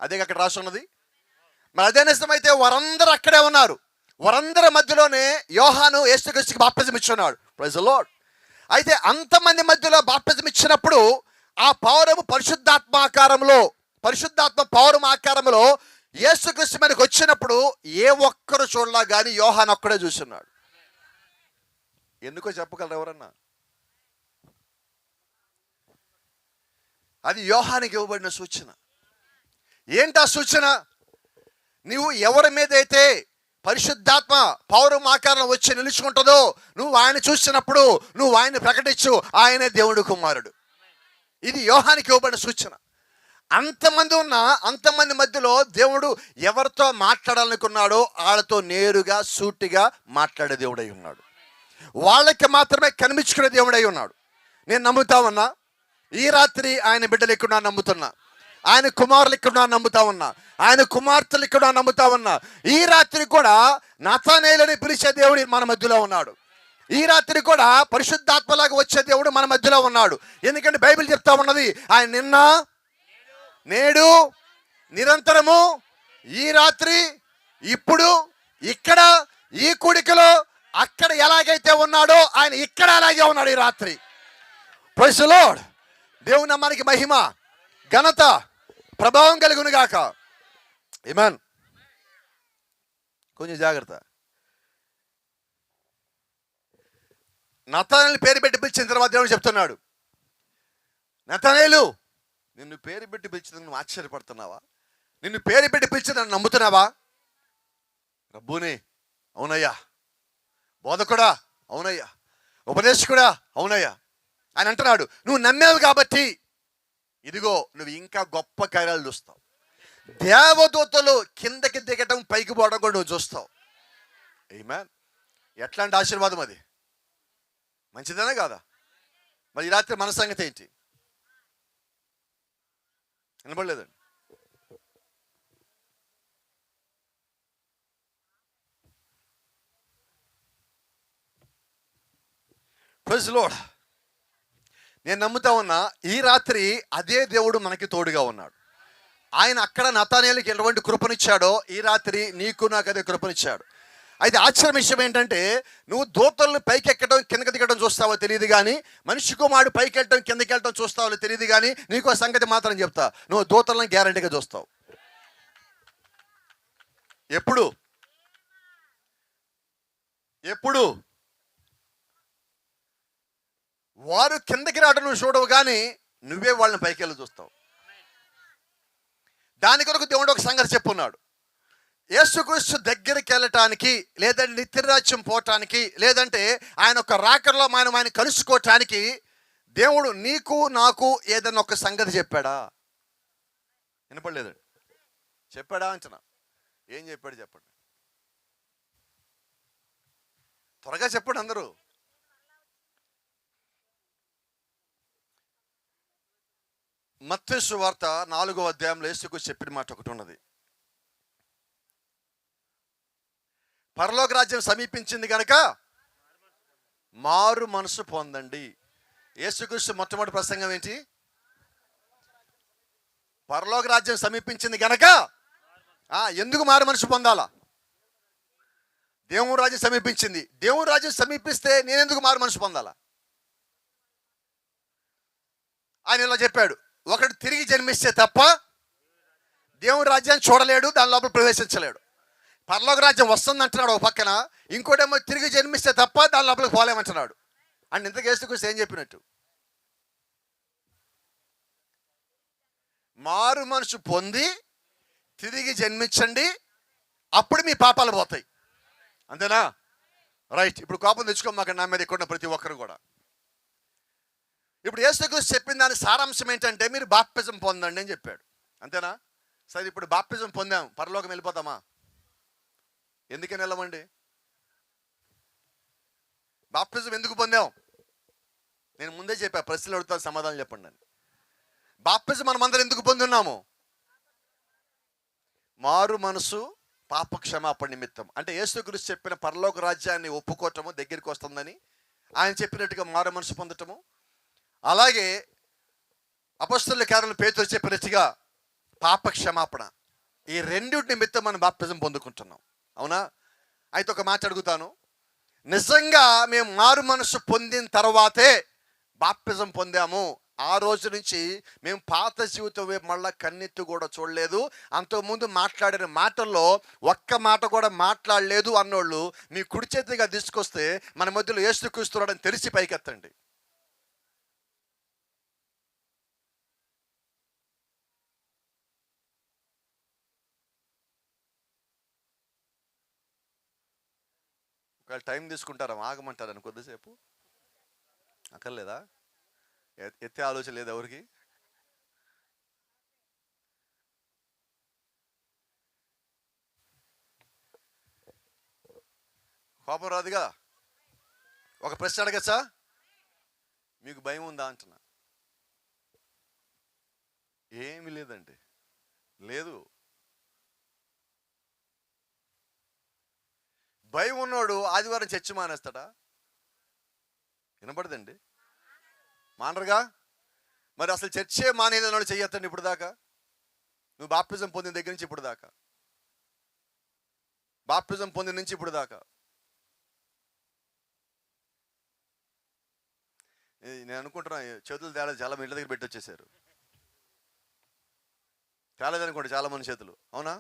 అదే అక్కడ రాసి ఉన్నది. మరి అదే నిజమైతే వారందరూ అక్కడే ఉన్నారు. వారందరి మధ్యలోనే యోహాను యేసుక్రీస్తుకి బాప్తిజం ఇచ్చున్నాడు. Praise the Lord. అయితే అంతమంది మధ్యలో బాప్తిజం ఇచ్చినప్పుడు ఆ పౌరము పరిశుద్ధాత్మ పౌరం ఆకారంలో యేసుక్రీస్తు మీదకి వచ్చినప్పుడు ఏ ఒక్కరు చూడలా కానీ యోహాను ఒక్కడే చూస్తున్నాడు. ఎందుకో చెప్పగలరు ఎవరన్నా? అది యోహానికి ఇవ్వబడిన సూచన. ఏంటా సూచన? నువ్వు ఎవరి మీద అయితే పరిశుద్ధాత్మ పౌరం ఆకారంలో వచ్చి నిలుచుకుంటుందో నువ్వు ఆయన చూసినప్పుడు నువ్వు ఆయన ప్రకటించు, ఆయనే దేవుడు కుమారుడు. ఇది యోహానికి ఇవ్వబడిన సూచన. అంతమంది మధ్యలో దేవుడు ఎవరితో మాట్లాడాలనుకున్నాడో వాళ్ళతో నేరుగా సూటిగా మాట్లాడే దేవుడై ఉన్నాడు. వాళ్ళకి మాత్రమే కనిపించుకునే దేవుడై ఉన్నాడు. నేను నమ్ముతా ఉన్నా, ఈ రాత్రి ఆయన బిడ్డలు ఇక్కడ నమ్ముతున్నా, ఆయన కుమారులు ఇక్కడ నమ్ముతా ఉన్నా, ఆయన కుమార్తెలు ఇక్కడ నమ్ముతా ఉన్నా. ఈ రాత్రి కూడా నతనేలుని పిలిచే దేవుడు మన మధ్యలో ఉన్నాడు. ఈ రాత్రి కూడా పరిశుద్ధాత్మలాగా వచ్చే దేవుడు మన మధ్యలో ఉన్నాడు. ఎందుకంటే బైబిల్ చెప్తా ఉన్నది, ఆయన నిన్న నేడు నిరంతరము, ఈ రాత్రి, ఇప్పుడు, ఇక్కడ, ఈ కూడికలో, అక్కడ ఎలాగైతే ఉన్నాడో ఆయన ఇక్కడ అలాగే ఉన్నాడు ఈ రాత్రి. Praise the Lord. దేవుని నామానికి మహిమ, ఘనత, ప్రభావం కలుగును గాక. ఆమేన్. కొంచెం జాగ్రత్త. నతనేలు పేరు పెట్టి పిలిచిన తర్వాత దేవుడు చెప్తున్నాడు, నతనేలు నిన్ను పేరు పెట్టి పిలిచిన నువ్వు ఆశ్చర్యపడుతున్నావా? నిన్ను పేరు పెట్టి పిలిచిన నన్ను నమ్ముతున్నావా? రబ్బూని, అవునయ్యా. బోధకుడా, అవునయ్యా. ఉపదేశకుడా, అవునయ్యా. ఆయన అంటున్నాడు, నువ్వు నమ్మావు కాబట్టి ఇదిగో నువ్వు ఇంకా గొప్ప కార్యాలు చూస్తావు. దేవదూతలు కిందకి దిగటం పైకి పోవడం కూడా నువ్వు చూస్తావు. ఆమేన్. ఎట్లాంటి ఆశీర్వాదం అది? మంచిదేనా కాదా? మరి ఈ రాత్రి మన సంగతి ఏంటి? వినపడలేదండి. Praise the lord. నేను నమ్ముతా ఉన్నా ఈ రాత్రి అదే దేవుడు మనకి తోడుగా ఉన్నాడు. ఆయన అక్కడ నతనేలుకి ఎటువంటి కృపనిచ్చాడో ఈ రాత్రి నీకు నాకు అదే కృపనిచ్చాడు. అయితే ఆశ్చర్య విషయం ఏంటంటే, నువ్వు దూతలను పైకి ఎక్కడం కిందకి దిగడం చూస్తావో తెలియదు కానీ, మనిషి కుమారుడు పైకి వెళ్ళటం కిందకి వెళ్ళటం చూస్తావో తెలియదు కానీ, నీకు ఆ సంగతి మాత్రం చెప్తా, నువ్వు దూతలను గ్యారంటీగా చూస్తావు. ఎప్పుడు వారు కిందకి రావడం నువ్వు చూడవు కానీ నువ్వే వాళ్ళని పైకి వెళ్ళి చూస్తావు. దాని కొరకు దేవుడు ఒక సంగతి చెప్పున్నాడు. యేసుక్రీస్తు దగ్గరికి వెళ్ళటానికి, లేదంటే నిత్యరాజ్యం పోవటానికి, లేదంటే ఆయన ఒక రాకడలో ఆయన కలుసుకోవటానికి దేవుడు నీకు నాకు ఏదైనా ఒక సంగతి చెప్పాడా? వినపడలేదండి. చెప్పాడా అంటున్నా. ఏం చెప్పాడు చెప్పండి, త్వరగా చెప్పండి అందరూ. మత్తయి సువార్త 4వ అధ్యాయంలో యేసుక్రీస్తు చెప్పిన మాట ఒకటి ఉన్నది. పరలోక రాజ్యం సమీపించింది కనుక మారు మనసు పొందండి. యేసుక్రీస్తు మొట్టమొదటి ప్రసంగం ఏంటి? పరలోక రాజ్యం సమీపించింది కనుక ఎందుకు మారు మనసు పొందాలా? దేవుని రాజ్యం సమీపించింది. దేవుని రాజ్యం సమీపిస్తే నేను ఎందుకు మారు మనసు పొందాలా? ఆయన ఇలా చెప్పాడు, ఒకడు తిరిగి జన్మిస్తే తప్ప దేవుని రాజ్యాన్ని చూడలేడు, దాని లోపల ప్రవేశించలేడు. పరలోక రాజ్యం వస్తుంది అంటున్నాడు ఒక పక్కన, ఇంకోటేమో తిరిగి జన్మిస్తే తప్ప దాని లోపలికి పోలేమంటున్నాడు. అండ్ ఇంతకు యేసుక్రీస్తు ఏం చెప్పినట్టు? మారు మనసు పొంది తిరిగి జన్మించండి, అప్పుడు మీ పాపాలు పోతాయి. అంతేనా? రైట్. ఇప్పుడు కోపం తెచ్చుకోమాక నా మీద ఇక్కడ ప్రతి ఒక్కరు కూడా. ఇప్పుడు యేసుక్రీస్తు చెప్పిన దాని సారాంశం ఏంటంటే, మీరు బాప్తిజం పొందండి అని చెప్పాడు. అంతేనా? సరే, ఇప్పుడు బాప్తిజం పొందాం, పరలోకం వెళ్ళిపోతామా? ఎందుకని వెళ్ళమండి? బాప్తిజం ఎందుకు పొందాం? నేను ముందే చెప్పా, ప్రశ్నలు అడుగుతా, సమాధానం చెప్పండి అని. బాప్తిజం మనం అందరం ఎందుకు పొందున్నాము? మారు మనసు, పాప క్షమాపణ నిమిత్తం. అంటే యేసుక్రీస్తు చెప్పిన పరలోక రాజ్యాన్ని ఒప్పుకోవటము, దగ్గరికి వస్తుందని ఆయన చెప్పినట్టుగా మారు మనసు పొందటము, అలాగే అపొస్తలుల కార్యాలు పేతురు చెప్పినట్టుగా పాప క్షమాపణ, ఈ రెండింటి నిమిత్తం మనం బాప్తిజం పొందుకుంటున్నాం. అవునా? అయితే ఒక మాట అడుగుతాను, నిజంగా మేము మారు మనసు పొందిన తర్వాతే బాప్తిజం పొందాము, ఆ రోజు నుంచి మేము పాత జీవితం వైపు మళ్ళీ కన్నెత్తి కూడా చూడలేదు, అంతకుముందు మాట్లాడిన మాటల్లో ఒక్క మాట కూడా మాట్లాడలేదు అన్నోళ్ళు మీ కుడి చేతిగా తీసుకొస్తే మన మధ్యలో యేసుక్రీస్తున్నాడని తెలిసి పైకెత్తండి. ఒకవేళ టైం తీసుకుంటారా, ఆగమంటారని కొద్దిసేపు? అక్కర్లేదా? ఎత్తే ఆలోచన లేదు ఎవరికి? కోపం రాదుగా? ఒక ప్రశ్న అడగచ్చా? మీకు భయం ఉందా అంటున్నా. ఏమీ లేదండి, లేదు. భయం ఉన్నోడు ఆదివారం చర్చి మానేస్తాడా? వినపడదండి, మానరుగా. మరి అసలు చర్చే మానేదన్నాడు చెయ్యొద్దండి ఇప్పుడు దాకా. నువ్వు బాప్తిజం పొందిన దగ్గర నుంచి ఇప్పుడు దాకా, బాప్తిజం పొందిన నుంచి ఇప్పుడు దాకా. నేను అనుకుంటున్నా చేతులు తేలేదు, చాలా మంది ఇంటి దగ్గర పెట్టి వచ్చేసారు. తేలేదనుకోండి చాలా మంది చేతులు, అవునా?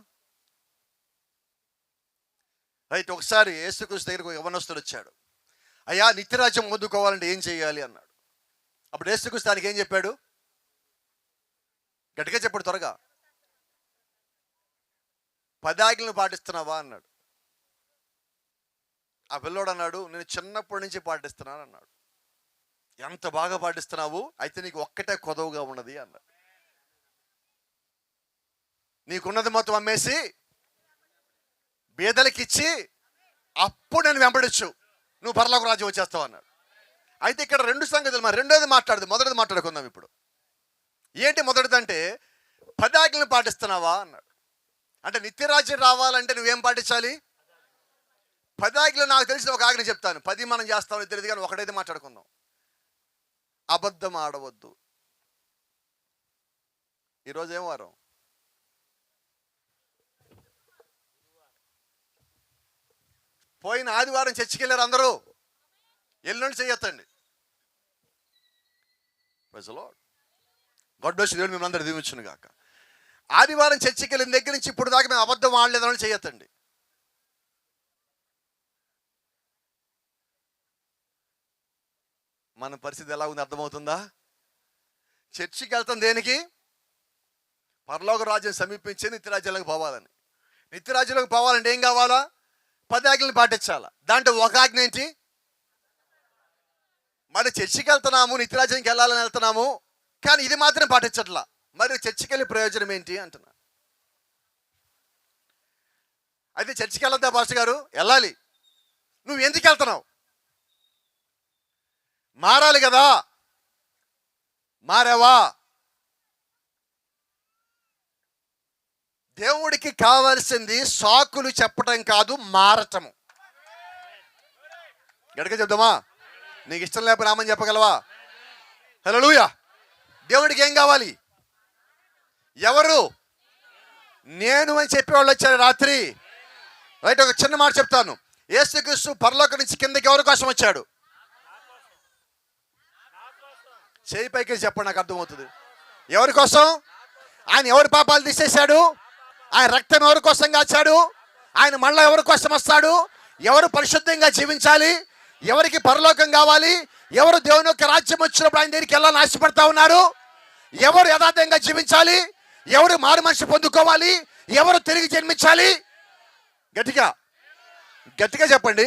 రైట్. ఒకసారి యేసుక్రీస్తు దగ్గరకు యవ్వనస్తుడు వచ్చాడు. అయ్యా, నిత్యరాజ్యం పొందుకోవాలంటే ఏం చేయాలి అన్నాడు. అప్పుడు యేసుక్రీస్తు దానికి ఏం చెప్పాడు? గట్టిగా చెప్పాడు, త్వరగా. 10 ఆజ్ఞలను పాటిస్తున్నావా అన్నాడు. ఆ పిల్లోడు అన్నాడు, నేను చిన్నప్పటి నుంచి పాటిస్తున్నాను అన్నాడు. ఎంత బాగా పాటిస్తున్నావు, అయితే నీకు ఒక్కటే కొదవగా ఉన్నది అన్నాడు. నీకున్నది మొత్తం అమ్మేసి బీదలకిచ్చి అప్పుడు నేను వెంబడించు, నువ్వు పరలోక రాజ్యం వచ్చేస్తావు అన్నాడు. అయితే ఇక్కడ 2 సంగతులు, మరి రెండోది మాట్లాడదు, మొదటిది మాట్లాడుకుందాం ఇప్పుడు. ఏంటి మొదటిదంటే 10 ఆజ్ఞలను పాటిస్తున్నావా అన్నాడు. అంటే నిత్యరాజ్యం రావాలంటే నువ్వేం పాటించాలి? 10 ఆజ్ఞలు. నాకు తెలిసిన ఒక ఆజ్ఞ చెప్తాను, 10 మనం చేస్తామని తెలియదు కానీ ఒకటైతే మాట్లాడుకుందాం. అబద్ధం ఆడవద్దు. ఈరోజు ఏం వారం? పోయిన ఆదివారం చర్చికి వెళ్ళారు అందరూ, ఎల్లుండి చెయ్యొద్దండి. Praise the lord. God bless you. దేవుడు మిమ్మల్ని అందరూ దీవించును గాక. ఆదివారం చర్చికి వెళ్ళిన దగ్గర నుంచి ఇప్పుడు దాకా మేము అబద్ధం ఆడలేదని చెయ్యొద్దండి. మన పరిస్థితి ఎలా ఉంది అర్థమవుతుందా? చర్చికి వెళ్తాం దేనికి? పరలోక రాజ్యం సమీపించి నిత్యరాజ్యాలకు పోవాలని. నిత్యరాజ్యాలకు పోవాలంటే ఏం కావాలా? 10 ఆజ్ఞలను పాటించాలా. దాంట్లో ఒక ఆజ్ఞ ఏంటి? మరి చర్చికి వెళ్తున్నాము, నిత్యరాజ్యానికి వెళ్ళాలని వెళ్తున్నాము, కానీ ఇది మాత్రం పాటించట్లా. మరి చర్చికి వెళ్ళే ప్రయోజనం ఏంటి అంటున్నా. అయితే చర్చికి వెళ్ళొద్దా పాస్టర్ గారు? వెళ్ళాలి. నువ్వు ఎందుకు వెళ్తున్నావు? మారాలి కదా. మారావా? దేవుడికి కావాల్సింది సాకులు చెప్పటం కాదు, మారటము. గట్టిగా చెప్దామా? నీకు ఇష్టం లేకపోతే రామని చెప్పగలవా? హల్లెలూయా. దేవుడికి ఏం కావాలి? ఎవరు? నేను అని చెప్పేవాళ్ళు వచ్చారు రాత్రి. రైట్. ఒక చిన్న మాట చెప్తాను. యేసుక్రీస్తు పరలోకం నుంచి కిందకి ఎవరి కోసం వచ్చాడు? చేయి పైకి చెప్పండి, నాకు అర్థమవుతుంది. ఎవరి కోసం? ఆయన ఎవరి పాపాలు తీసేశాడు? ఆయన రక్తం ఎవరి కోసం కాచాడు? ఆయన మళ్ళీ ఎవరి కోసం వస్తాడు? ఎవరు పరిశుద్ధంగా జీవించాలి? ఎవరికి పరలోకం కావాలి? ఎవరు దేవుని యొక్క రాజ్యం వచ్చినప్పుడు ఆయన దగ్గరికి వెళ్ళాలని ఆశపడతా ఉన్నారు? ఎవరు యథార్థంగా జీవించాలి? ఎవరు మారు మనిషి పొందుకోవాలి? ఎవరు తిరిగి జన్మించాలి? గట్టిగా గట్టిగా చెప్పండి.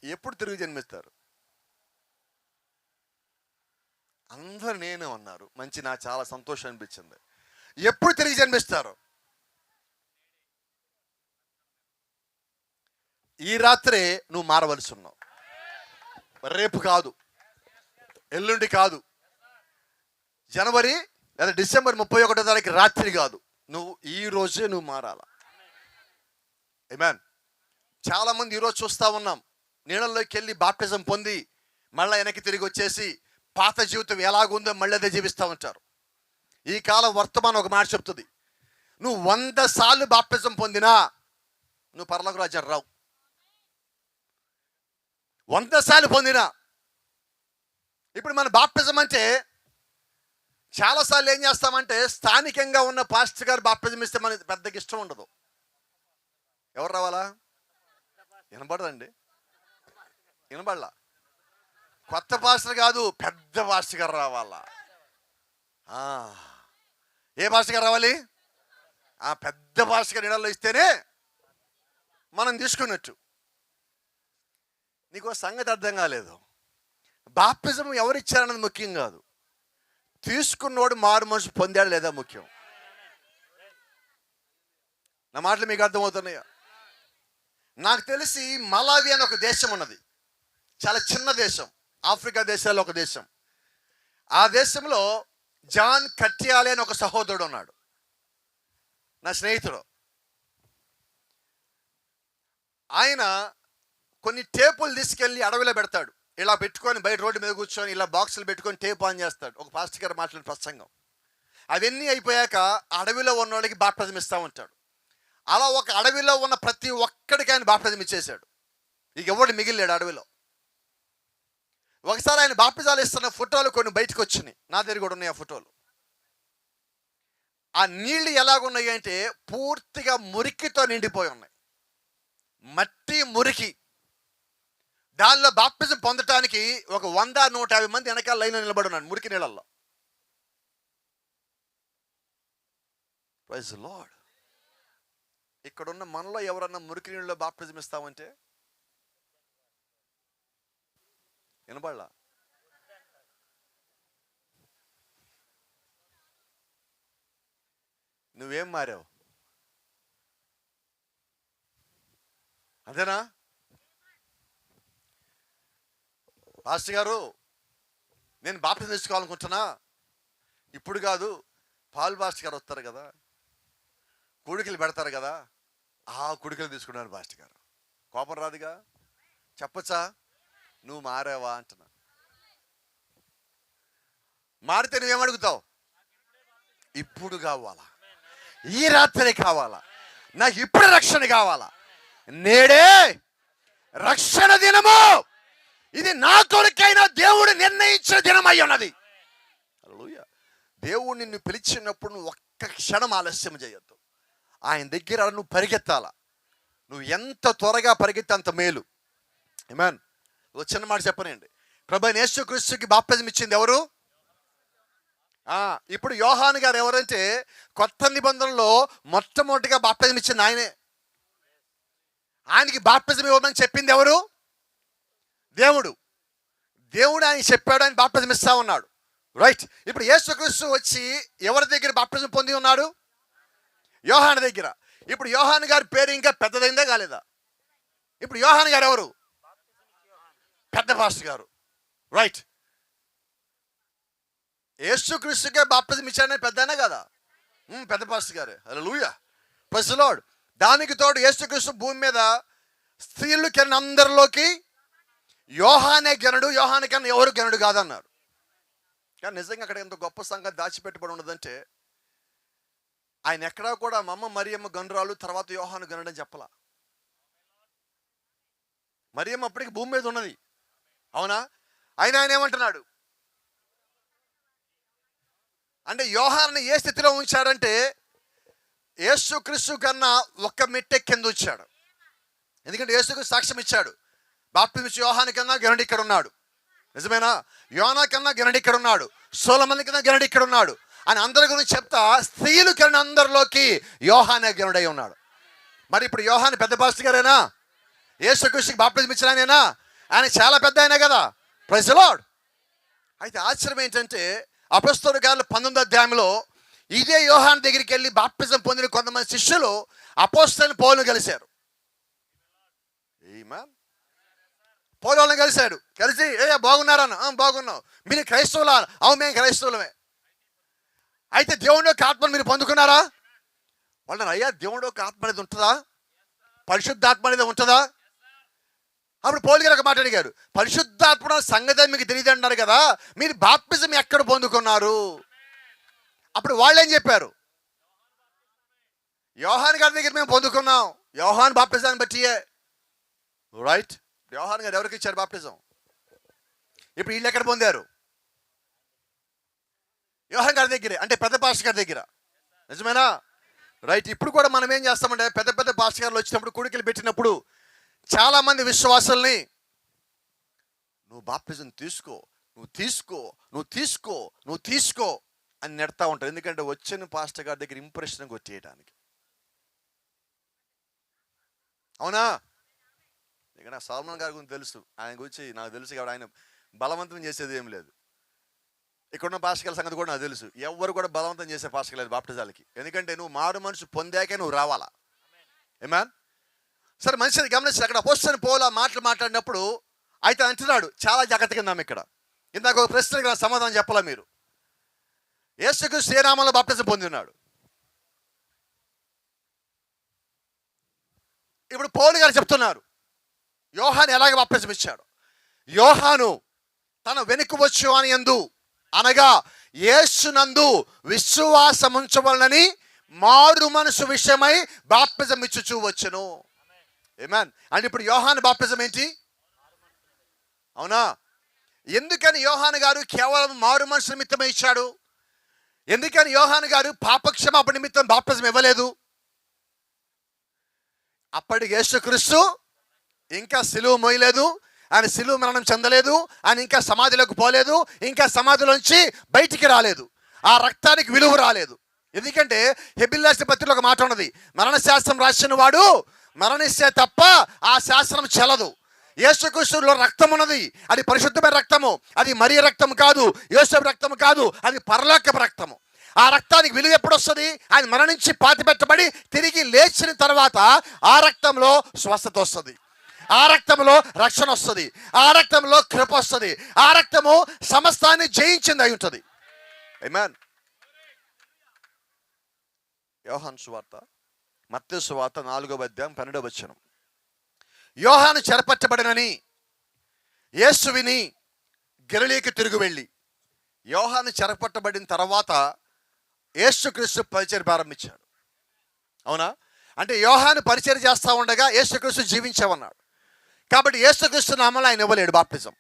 ఎప్పుడు తిరిగి జన్మిస్తారు? అందరు నేనే అన్నారు. మంచి, నాకు చాలా సంతోషం అనిపించింది. ఎప్పుడు తిరిగి జన్మిస్తారు? ఈ రాత్రే నువ్వు మారవలసి ఉన్నావు. రేపు కాదు, ఎల్లుండి కాదు, జనవరి లేదా డిసెంబర్ 31వ తారీఖు రాత్రి కాదు, నువ్వు ఈ రోజే నువ్వు మారాల. ఆమేన్. చాలా మంది ఈరోజు చూస్తూ ఉన్నాం, నీళ్ళల్లోకి వెళ్ళి బాప్టిజం పొంది మళ్ళీ వెనక్కి తిరిగి వచ్చేసి పాత జీవితం ఎలాగుందో మళ్ళీ అదే జీవిస్తూ ఉంటారు. ఈ కాలం వర్తమానం ఒక మాట చెప్తుంది, నువ్వు 100 సార్లు బాప్తిజం పొందినా నువ్వు పరలోక రాజ్యానికి రావు. 100 సార్లు పొందినా. ఇప్పుడు మన బాప్తిజం అంటే చాలాసార్లు ఏం చేస్తామంటే స్థానికంగా ఉన్న పాస్టర్ గారు బాప్తిజం ఇస్తే మనకి పెద్దగా ఇష్టం ఉండదు. ఎవరు రావాలా? వినబడదండి, వినబడలా. కొత్త పాస్టర్ కాదు, పెద్ద పాస్టర్ గారు రావాలా. ఏ పాస్టర్ గారు రావాలి? ఆ పెద్ద పాస్టర్ గారు నీళ్ళలో ఇస్తేనే మనం తీసుకున్నట్టు. నీకు సంగతి అర్థం కాలేదు. బాప్తిజం ఎవరు ఇచ్చారన్నది ముఖ్యం కాదు, తీసుకున్నోడు మారు మనసు పొందాడు లేదా ముఖ్యం. నా మాటలు మీకు అర్థమవుతున్నాయా? నాకు తెలిసి మలావి అని ఒక దేశం ఉన్నది, చాలా చిన్న దేశం, ఆఫ్రికా దేశాల్లో ఒక దేశం. ఆ దేశంలో జాన్ కట్యాలే అని ఒక సహోదరుడు ఉన్నాడు, నా స్నేహితుడు. ఆయన కొన్ని టేపులు తీసుకెళ్ళి అడవిలో పెడతాడు. ఇలా పెట్టుకొని బయట రోడ్డు మీద కూర్చొని ఇలా బాక్సులు పెట్టుకొని టేప్ ఆన్ చేస్తాడు. ఒక పాస్టర్ గారు మాట్లాడిన ప్రసంగం అవన్నీ అయిపోయాక అడవిలో ఉన్న వాళ్ళకి బాప్తిజం ఇస్తూ ఉంటాడు. అలా ఒక అడవిలో ఉన్న ప్రతి ఒక్కడికి ఆయన బాప్తిజం ఇచ్చేశాడు. ఇక ఎవడు మిగిలిలేడు అడవిలో. ఒకసారి ఆయన బాప్తిజాలు ఇస్తున్న ఫోటోలు కొన్ని బయటకు వచ్చినాయి, నా దగ్గర కూడా ఉన్నాయి ఆ ఫోటోలు. ఆ నీళ్లు ఎలాగున్నాయి అంటే పూర్తిగా మురికితో నిండిపోయి ఉన్నాయి, మట్టి మురికి. దానిలో బాప్తిజం పొందటానికి ఒక 100-150 మంది వెనకాల లైన్లో నిలబడి ఉన్నాడు మురికి నీళ్ళల్లో. Praise the Lord. ఇక్కడున్న మనలో ఎవరన్నా మురికి నీళ్ళలో బాప్తిజం ఇస్తామంటే వినబడలా. నువ్వేం మారావు? అదేనా? పాస్టర్ గారు నేను బాప్తిజం తీసుకోవాలనుకుంటున్నా, ఇప్పుడు కాదు, పాల్ పాస్టర్ గారు వస్తారు కదా, కుడికలు పెడతారు కదా, ఆ కుడికలు తీసుకున్నాను పాస్టర్ గారు. కోపం రాదుగా? చెప్పచ్చా? నువ్వు మారావా అంటున్నా. మారితే నువ్వేమడుగుతావు? ఇప్పుడు కావాలా, ఈ రాత్రి కావాలా, నాకు ఇప్పుడు రక్షణ కావాలా, నేడే రక్షణ దినము, ఇది నా కొరకైనా దేవుడు నిర్ణయించిన దినమై ఉన్నది. హల్లెలూయా. దేవుడు నిన్ను పిలిచినప్పుడు నువ్వు ఒక్క క్షణం ఆలస్యం చేయొద్దు. ఆయన దగ్గర నువ్వు పరిగెత్తాలా. నువ్వు ఎంత త్వరగా పరిగెత్తే అంత మేలు. ఆమేన్. ఒక చిన్న మాట చెప్పనండి. ప్రభువైన యేసుక్రీస్తుకి బాప్తిజం ఇచ్చింది ఎవరు? ఇప్పుడు యోహాను గారు ఎవరంటే కొత్త నిబంధనలో మొట్టమొదటిగా బాప్తిజం ఇచ్చింది ఆయనే. ఆయనకి బాప్తిజం ఇవ్వమని చెప్పింది ఎవరు? దేవుడు. దేవుడు ఆయన చెప్పాడు, ఆయన బాప్తిజం ఇస్తా ఉన్నాడు. రైట్. ఇప్పుడు యేసుక్రీస్తు వచ్చి ఎవరి దగ్గర బాప్తిజం పొంది ఉన్నాడు? యోహాను దగ్గర. ఇప్పుడు యోహాను గారి పేరు ఇంకా పెద్దదైందా కాలేదా? ఇప్పుడు యోహాను గారు ఎవరు? పెద్ద పాస్టర్ గారు. రైట్. యేసుక్రీస్తుకే బాప్తిజం ఇచ్చాడని పెద్దనా కదా? పెద్ద పాస్టర్ గారే. హల్లెలూయా. Praise the lord. దానికి తోడు యేసుక్రీస్తు భూమి మీద స్త్రీలు కింద అందరిలోకి యోహానే గనుడు, యోహాను కన్నా ఎవరు గనుడు కాదన్నారు. కానీ నిజంగా అక్కడ ఎంత గొప్ప సంగతి దాచిపెట్టబడి ఉన్నదంటే ఆయన ఎక్కడా కూడా మా అమ్మ మరియమ్మ గనురాలు, తర్వాత యోహాను గనుడు అని చెప్పలా. మరియమ్మ అప్పటికి భూమి మీద ఉన్నది, అవునా? ఆయన ఏమంటున్నాడు అంటే యోహాను ఏ స్థితిలో ఉంచాడంటే యేసుక్రీస్తు కన్నా ఒక్క మెట్టె కింద ఉంచాడు. ఎందుకంటే యేసుక్రీస్తు సాక్ష్యం ఇచ్చాడు, బాప్తిజం ఇచ్చే యోహాను కన్నా గనుడు ఇక్కడ ఉన్నాడు. నిజమేనా? యోనా కన్నా గనుడు ఇక్కడ ఉన్నాడు, సొలొమోను కన్నా గనుడు ఇక్కడ ఉన్నాడు అని అందరి గురించి చెప్తా స్త్రీలు కన్నా అందరిలోకి యోహానే గనుడై ఉన్నాడు. మరి ఇప్పుడు యోహాను పెద్ద పాస్టర్ గారేనా? యేసుక్రీస్తుకి బాప్తిజం ఇచ్చిన ఆయనేనా? ఆయన చాలా పెద్ద ఆయన కదా. Praise the Lord. అయితే ఆశ్చర్యం ఏంటంటే అపొస్తలుల కార్యాలు 19వ అధ్యాయంలో ఇదే యోహాను దగ్గరికి వెళ్ళి బాప్తిజం పొందిన కొంతమంది శిష్యులు అపొస్తలుని పౌలును కలిశారు. ఆమేన్. పౌలుని కలిశాడు. కలిసి బాగున్నారన్న. బాగున్నావు. మీరు క్రైస్తవులా? అవును, మేము క్రైస్తవులమే. అయితే దేవుని యొక్క ఆత్మను మీరు పొందుకున్నారా? వాళ్ళని అయ్యా దేవుని యొక్క ఆత్మ అనేది ఉంటుందా? పరిశుద్ధాత్మ అనేది ఉంటుందా? అప్పుడు పౌలు గారు ఒక మాట అడిగారు, పరిశుద్ధాత్మ సంగతి మీకు తెలియదు అన్నారు కదా, మీరు బాప్తిజం ఎక్కడ పొందుకున్నారు? అప్పుడు వాళ్ళు ఏం చెప్పారు? యోహాన్ గారి దగ్గర మేము పొందుకున్నాం, యోహాన్ బాప్టిజాన్ని బట్టియే. రైట్, యోహాన్ గారు ఎవరికి ఇచ్చారు బాప్టిజం? ఇప్పుడు వీళ్ళు ఎక్కడ పొందారు? యోహాన్ గారి దగ్గరే, అంటే పెద్ద పాస్టర్ గారి దగ్గర. నిజమేనా? రైట్. ఇప్పుడు కూడా మనం ఏం చేస్తామంటే పెద్ద పెద్ద పాస్టర్ గారు వచ్చినప్పుడు కూడికలు పెట్టినప్పుడు చాలా మంది విశ్వాసుల్ని నువ్వు బాప్టిజం తీసుకో, నువ్వు తీసుకో, నువ్వు తీసుకో, నువ్వు తీసుకో అని నెడతా ఉంటారు. ఎందుకంటే వచ్చిన పాస్టర్ గారి దగ్గర ఇంప్రెషన్ కొట్టేయడానికి. అవునా? ఇక నా సల్మాన్ గారి గురించి తెలుసు, ఆయన గురించి నాకు తెలుసు కాబట్టి ఆయన బలవంతం చేసేది ఏం లేదు. ఇక్కడున్న పాస్టర్ల సంగతి కూడా నాకు తెలుసు, ఎవరు కూడా బలవంతం చేసే పాస్టర్ లేదు బాప్టిజాలకి. ఎందుకంటే నువ్వు మారు మనసు పొందాకే నువ్వు రావాలా. ఏమాన్? సరే, మనిషిని గమనించి అక్కడ అపోస్తలుడైన పౌలు మాటలు మాట్లాడినప్పుడు అయితే అంటున్నాడు, చాలా జాగ్రత్తగా ఉన్నాం ఇక్కడ. ఇందాక ఒక ప్రశ్నకి సమాధానం చెప్పాలా మీరు? యేసుక్రీస్తు ఏ నామంలో బాప్టిజం పొంది ఉన్నాడు? ఇప్పుడు పౌలు గారు చెప్తున్నారు యోహాను ఎలాగ బాప్టిజం ఇచ్చాడు. యోహాను తన వెనుక వచ్చు అని యందు, అనగా యేసునందు విశ్వాసం ఉంచవలనని మారు మనసు విషయమై బాప్టిజం ఇచ్చుచూ వచ్చును. ఆమేన్. అంటే ఇప్పుడు యోహాను బాప్టిజం ఏంటి? అవునా? ఎందుకని యోహాను గారు కేవలం మారు మనసు నిమిత్తమే ఇచ్చాడు? ఎందుకని యోహాను గారు పాపక్షమాపణ నిమిత్తం బాప్టిజం ఇవ్వలేదు? అప్పటికి యేసుక్రీస్తు ఇంకా సిలువ మోయలేదు, ఆయన సిలువ మరణం చెందలేదు, ఆయన ఇంకా సమాధిలోకి పోలేదు, ఇంకా సమాధిలోంచి బయటికి రాలేదు, ఆ రక్తానికి విలువ రాలేదు. ఎందుకంటే హెబ్రీయుల రాసిన పత్రికలో ఒక మాట ఉన్నది, మరణశాస్త్రం రాసిన వాడు మరణిస్తే తప్ప ఆ శాస్త్రం చెల్లదు. యేసుక్రీస్తులో రక్తం ఉన్నది, అది పరిశుద్ధమైన రక్తము, అది మరియ రక్తం కాదు, యోసేపు రక్తం కాదు, అది పరలోకపు రక్తము. ఆ రక్తానికి విలువ ఎప్పుడు వస్తుంది? ఆయన మరణించి పాతిపెట్టబడి తిరిగి లేచిన తర్వాత ఆ రక్తంలో స్వస్థత వస్తుంది, ఆ రక్తంలో రక్షణ వస్తుంది, ఆ రక్తంలో కృప వస్తుంది, ఆ రక్తము సమస్తాన్ని జయించింది అయి ఉంటుంది. ఆమేన్. యోహాను సువార్త, మత్తయి సువార్త 4వ అధ్యాయం 12వ వచనం. యోహాను చెరపట్టబడినని యేసు విని గలిలయకి తిరిగి వెళ్ళి, యోహాను చెరపట్టబడిన తర్వాత యేసుక్రీస్తు పరిచర్య ప్రారంభించాడు. అవునా? అంటే యోహాను పరిచర్య చేస్తూ ఉండగా యేసుక్రీస్తు జీవించామన్నాడు. కాబట్టి యేసుక్రీస్తు నామంలో ఆయన ఇవ్వలేడు బాప్టిజం.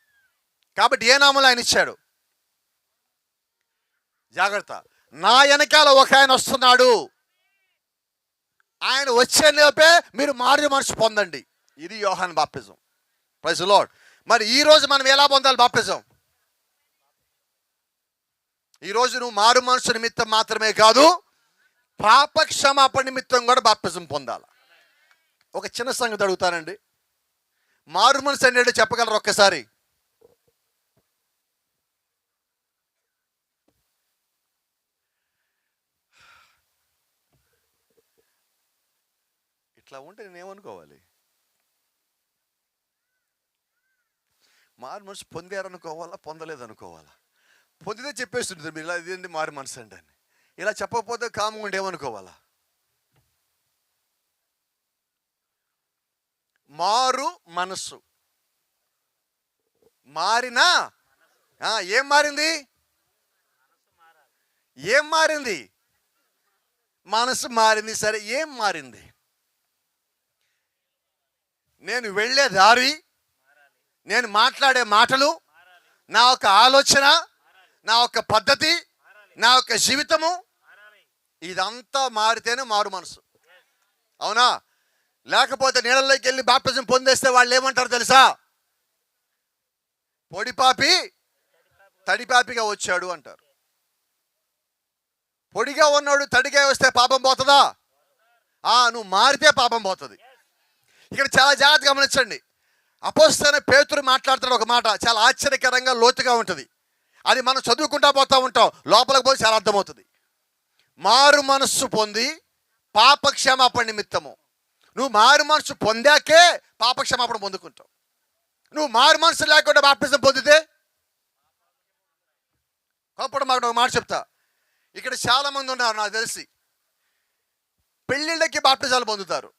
కాబట్టి ఏ నామంలో ఆయన ఇచ్చాడు? జాగ్రత్త, నా వెనకాల ఒక ఆయన వస్తున్నాడు, ఆయన వచ్చే లోపే మీరు మారు మనసు పొందండి. ఇది యోహాను బాప్టిజం. Praise the lord. మరి ఈ రోజు మనం ఎలా పొందాలి బాప్టిజం? ఈరోజు నువ్వు మారు మనసు నిమిత్తం మాత్రమే కాదు, పాప క్షమాపణ నిమిత్తం కూడా బాప్టిజం పొందాలి. ఒక చిన్న సంగతి అడుగుతానండి, మారు మనసు అంటే చెప్పగలరు ఒక్కసారి? ఇట్లా ఉంటే నేనేమనుకోవాలి? మారు మనసు పొందారనుకోవాలా, పొందలేదనుకోవాలా? పొందితే చెప్పేస్తుంటుంది మీరు ఇలా ఇదేంటి మారు మనసు అంటే అని. ఇలా చెప్పకపోతే కామంగా ఉండి ఏమనుకోవాలా? మారు మనస్సు మారినా ఏం మారింది? ఏం మారింది? మనసు మారింది. సరే, ఏం మారింది? నేను వెళ్ళే దారి, నేను మాట్లాడే మాటలు, నా యొక్క ఆలోచన, నా యొక్క పద్ధతి, నా యొక్క జీవితము, ఇదంతా మారితేనే మారు మనసు. అవునా? లేకపోతే నీళ్ళలోకి వెళ్ళి బాప్టిజం పొందేస్తే వాళ్ళు ఏమంటారు తెలుసా? పొడిపాపి తడిపాపిగా వచ్చాడు అంటారు. పొడిగా ఉన్నాడు తడిగా వస్తే పాపం పోతుందా? నువ్వు మారితే పాపం పోతుంది. ఇక్కడ చాలా జాగ్రత్తగా గమనించండి. అపోస్తలుడైన పేతురు మాట్లాడుతున్న ఒక మాట చాలా ఆశ్చర్యకరంగా లోతుగా ఉంటుంది. అది మనం చదువుకుంటా పోతూ ఉంటాం, లోపలికి పోయి చాలా అర్థమవుతుంది. మారు మనస్సు పొంది పాపక్షమాపణ నిమిత్తము. నువ్వు మారు మనసు పొందాకే పాపక్షమాపణ పొందుకుంటావు. నువ్వు మారు మనసు లేకుండా బాప్టిజం పొందితే కోపడ. మాకు ఒక మాట చెప్తా, ఇక్కడ చాలా మంది ఉన్నారు నాకు తెలిసి, పెళ్ళిళ్ళకి బాప్టిజాలు పొందుతారు.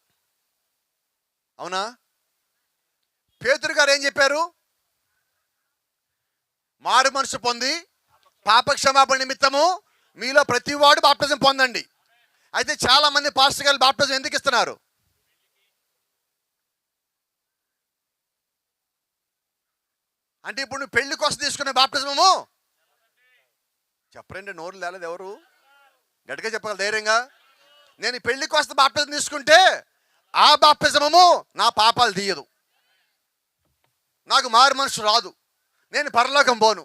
అవునా? పేతురు గారు ఏం చెప్పారు? మారు మనసు పొంది పాపక్షమాపణ నిమిత్తము మీలో ప్రతివాడు బాప్టిజం పొందండి. అయితే చాలా మంది పాస్టర్ గారు బాప్టిజం ఎందుకు ఇస్తున్నారు? అంటే ఇప్పుడు నువ్వు పెళ్లి కోసం తీసుకునే బాప్టిజము చెప్పరండి, నోరు లేలేదు ఎవరు? గట్టిగా చెప్పాలి ధైర్యంగా. నేను ఈ పెళ్లి కోసం బాప్టిజం తీసుకుంటే ఆ బాప్టిజము నా పాపాలు తీయదు, నాకు మారు మనసు రాదు, నేను పరలోకం పోను.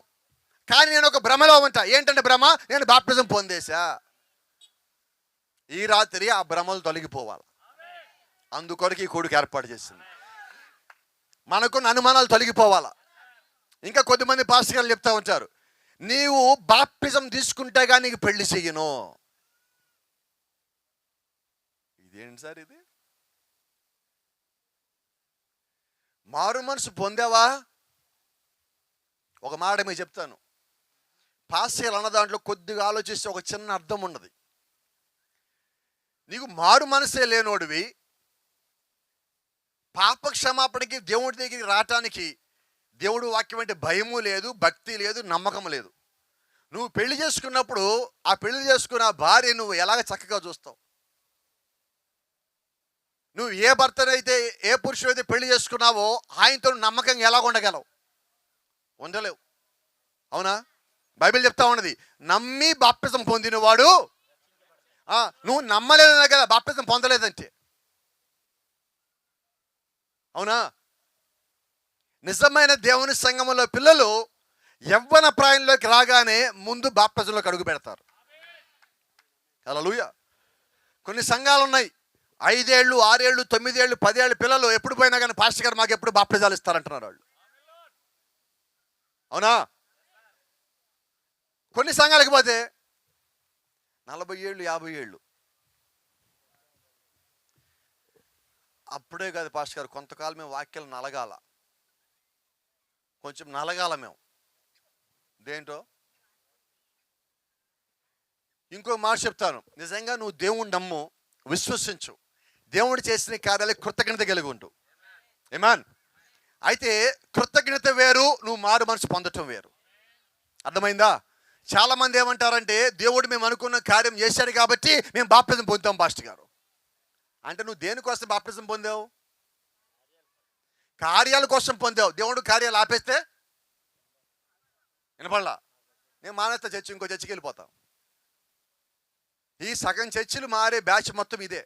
కానీ నేను ఒక భ్రమలో ఉంటా. ఏంటంటే భ్రమ? నేను బాప్టిజం పొందేశా. ఈ రాత్రి ఆ భ్రమలు తొలగిపోవాలి. అందుకొరకు ఈ కూడిక ఏర్పాటు చేసింది. మనకున్న అనుమానాలు తొలగిపోవాలా. ఇంకా కొద్దిమంది పాస్టర్ గారు చెప్తా ఉంటారు, నీవు బాప్టిజం తీసుకుంటే కానీ నీకు పెళ్లి చెయ్యను. ఇదేంటి సార్ ఇది? మారు మనసు పొందావా? ఒక మాట మీకు చెప్తాను. పాస్టర్ అన్న దాంట్లో కొద్దిగా ఆలోచిస్తే ఒక చిన్న అర్థం ఉన్నది. నీకు మారు మనసే లేనోడివి, పాప క్షమాపణకి దేవుడి దగ్గరికి రావటానికి దేవుడు వాక్యం అంటే భయము లేదు, భక్తి లేదు, నమ్మకం లేదు. నువ్వు పెళ్లి చేసుకున్నప్పుడు ఆ పెళ్లి చేసుకున్న భార్య నువ్వు ఎలాగ చక్కగా చూస్తావు? నువ్వు ఏ భర్తనైతే, ఏ పురుషుడైతే పెళ్లి చేసుకున్నావో ఆయనతో నమ్మకంగా ఎలా ఉండగలవు? ఉండలేవు. అవునా? బైబిల్ చెప్తా ఉన్నది, నమ్మి బాప్టిజం పొందినవాడు. నువ్వు నమ్మలేదనే కదా బాప్టిజం పొందలేదంటే. అవునా? నిజమైన దేవుని సంఘములో పిల్లలు యవ్వన ప్రాయంలోకి రాగానే ముందు బాప్టిజంలోకి అడుగు పెడతారు. హల్లెలూయా. కొన్ని సంఘాలు ఉన్నాయి, 5 ఏళ్ళు, 6 ఏళ్ళు, 9 ఏళ్ళు, 10 ఏళ్ళు పిల్లలు ఎప్పుడు పోయినా కానీ పాస్టర్ గారు మాకు ఎప్పుడు బాప్టిజాలు ఇస్తారంటున్నారు వాళ్ళు. అవునా? కొన్ని సంఘాలకు పోతే 40 ఏళ్ళు, 50 ఏళ్ళు. అప్పుడే కాదు పాస్టర్ గారు, కొంతకాలం మేము వాక్యాలు నలగాల, కొంచెం నలగాల మేము. దేంటో ఇంకో మాట చెప్తాను. నిజంగా నువ్వు దేవుణ్ణి నమ్ము, విశ్వసించు, దేవుడు చేసిన కార్యాలకి కృతజ్ఞత కలిగి ఉండు. ఆమేన్. అయితే కృతజ్ఞత వేరు, నువ్వు మారు మనసు పొందటం వేరు. అర్థమైందా? చాలా మంది ఏమంటారంటే, దేవుడు మేము అనుకున్న కార్యం చేశాడు కాబట్టి మేము బాప్టిజం పొందుతాం పాస్టర్ గారు. అంటే నువ్వు దేనికోసం బాప్టిజం పొందావు? కార్యాల కోసం పొందావు. దేవుడు కార్యాలు ఆపేస్తే వినపడలా, నేను మానేస్తా చర్చి, ఇంకో చర్చికి వెళ్ళిపోతాం. ఈ సగం చర్చిలు మారే బ్యాచ్ మొత్తం ఇదే.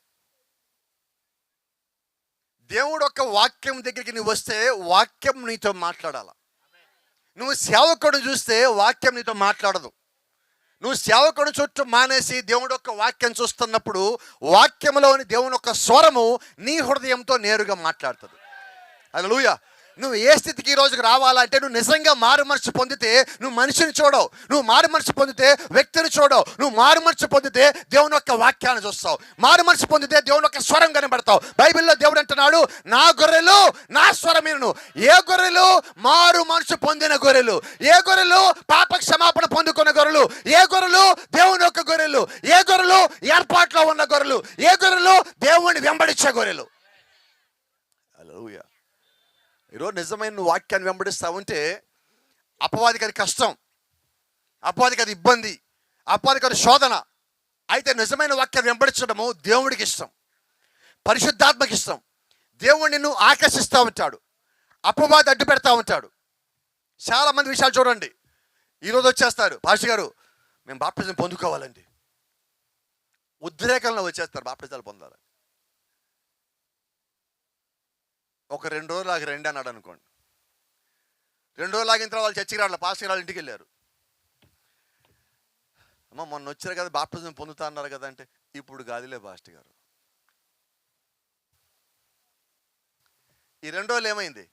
దేవుడు ఒక వాక్యం దగ్గరికి నువ్వు వస్తే వాక్యం నీతో మాట్లాడాల. నువ్వు సేవకుడు చూస్తే వాక్యం నీతో మాట్లాడదు. నువ్వు సేవకుడు చుట్టూ మానేసి దేవుడు యొక్క వాక్యం చూస్తున్నప్పుడు వాక్యంలోని దేవుని యొక్క స్వరము నీ హృదయంతో నేరుగా మాట్లాడుతుంది. హల్లెలూయా. నువ్వు ఏ స్థితికి ఈ రోజుకి రావాలంటే, నువ్వు నిజంగా మారు మనసు పొందితే నువ్వు మనిషిని చూడవు, నువ్వు మారు మనసు పొందితే వ్యక్తిని చూడవు, నువ్వు మారు మనసు పొందితే దేవుని యొక్క వాక్యాన్ని చూస్తావు, మారు మనసు పొందితే దేవుని యొక్క స్వరం కనబడతావు. బైబిల్లో దేవుడు అంటున్నాడు, నా గొర్రెలు నా స్వరం వినును. ఏ గొర్రెలు? మారు మనసు పొందిన గొర్రెలు. ఏ గొర్రెలు? పాప క్షమాపణ పొందుకున్న గొర్రెలు. ఏ గొర్రెలు? దేవుని యొక్క గొర్రెలు. ఏ గొర్రెలు? ఏర్పాట్లో ఉన్న గొర్రెలు. ఏ గొర్రెలు? దేవుని వెంబడించే గొర్రెలు. హల్లెలూయా. ఈరోజు నిజమైన నువ్వు వాక్యాన్ని వెంబడిస్తా ఉంటే అపవాదికి అది కష్టం, అపవాదికి అది ఇబ్బంది, అపవాదికి అది శోధన. అయితే నిజమైన వాక్యాన్ని వెంబడించడము దేవుడికి ఇష్టం, పరిశుద్ధాత్మకి ఇష్టం. దేవుడు నిన్ను ఆకర్షిస్తూ ఉంటాడు, అపవాది అడ్డు పెడతా ఉంటాడు. చాలామంది విషయాలు చూడండి, ఈరోజు వచ్చేస్తారు, పాస్టర్ గారు మేము బాప్టిజం పొందుకోవాలండి, ఉద్రేకంలో వచ్చేస్తారు బాప్టిజాలు పొందాలని. ఒక 2 రోజులు ఆగి రండి అన్నాడు అనుకోండి. 2 రోజులు ఆగిన తర్వాత వాళ్ళు చర్చికి రావాలి, పాస్టర్ వాళ్ళ ఇంటికి వెళ్ళారు. అమ్మ మొన్న వచ్చారు కదా బాప్టిజం పొందుతా అన్నారు కదా అంటే, ఇప్పుడు కాదులే పాస్టర్ గారు. ఈ 2 రోజులు ఏమైంది?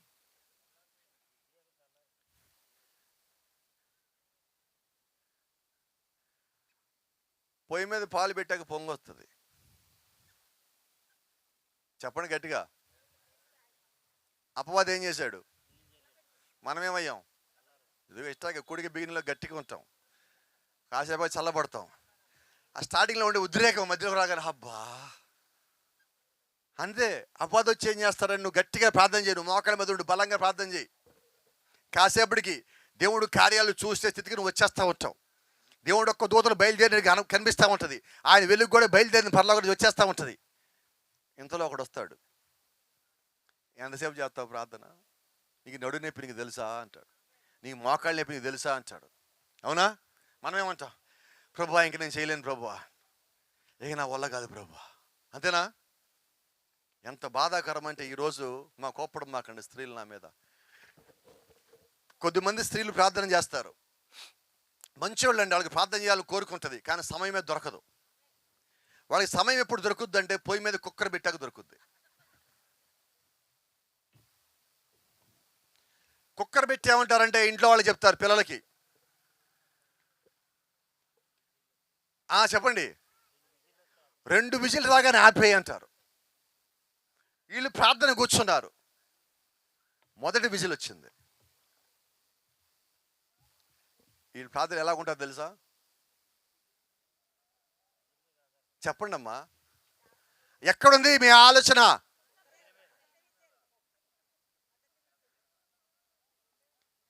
పొయ్యి మీద పాలు పెట్టాక పొంగొస్తుంది. చెప్పండి గట్టిగా. అపవాది ఏం చేశాడు? మనమేమయ్యాం? ఇదిగో ఇష్టాక కుడికి బిగినలో గట్టిగా ఉంటాం, కాసేపు చల్లబడతాం. ఆ స్టార్టింగ్లో ఉండే ఉద్రేకం మధ్యలో రాగానే అబ్బా అంతే. అపవాది వచ్చి ఏం చేస్తారని, నువ్వు గట్టిగా ప్రార్థన చేయి, నువ్వు మోకాళ్ళ మీద ఉండి బలంగా ప్రార్థన చేయి. కాసేపటికి దేవుడు కార్యాలు చూసే స్థితికి నువ్వు వచ్చేస్తూ ఉంటావు. దేవుడు ఒక్క దూతను బయలుదేరి కనిపిస్తూ ఉంటుంది. ఆయన వెలుగు కూడా బయలుదేరిన పరలోకం వచ్చేస్తూ ఉంటుంది. ఇంతలో ఒకడు వస్తాడు. ఎంతసేపు చేస్తావు ప్రార్థన? నీకు నడు నొప్పి నీకు తెలుసా అంటాడు. నీకు మోకాళ్ళ నొప్పి నీకు తెలుసా అంటాడు. అవునా? మనం ఏమంటాం? ప్రభువా ఇంక నేను చేయలేను ప్రభువా, ఇక నా వల్ల కాదు ప్రభువా. అంతేనా? ఎంత బాధాకరం అంటే ఈరోజు మా కోప్పడం మాకండి స్త్రీలు నా మీద. కొద్దిమంది స్త్రీలు ప్రార్థన చేస్తారు, మంచివాళ్ళు అండి, వాళ్ళకి ప్రార్థన చేయాలని కోరుకుంటుంది, కానీ సమయమే దొరకదు. వాళ్ళకి సమయం ఎప్పుడు దొరుకుద్ది అంటే పొయ్యి మీద కుక్కర్ పెట్టాక దొరుకుద్ది. కుక్కర్ పెట్టి ఏమంటారంటే ఇంట్లో వాళ్ళు చెప్తారు పిల్లలకి, చెప్పండి 2 విజిల్ రాగానే ఆపేయి అంటారు. వీళ్ళు ప్రార్థన కూర్చున్నారు, మొదటి విజిల్ వచ్చింది. వీళ్ళు ప్రార్థన ఎలా ఉంటుంది తెలుసా? చెప్పండి అమ్మా, ఎక్కడుంది మీ ఆలోచన?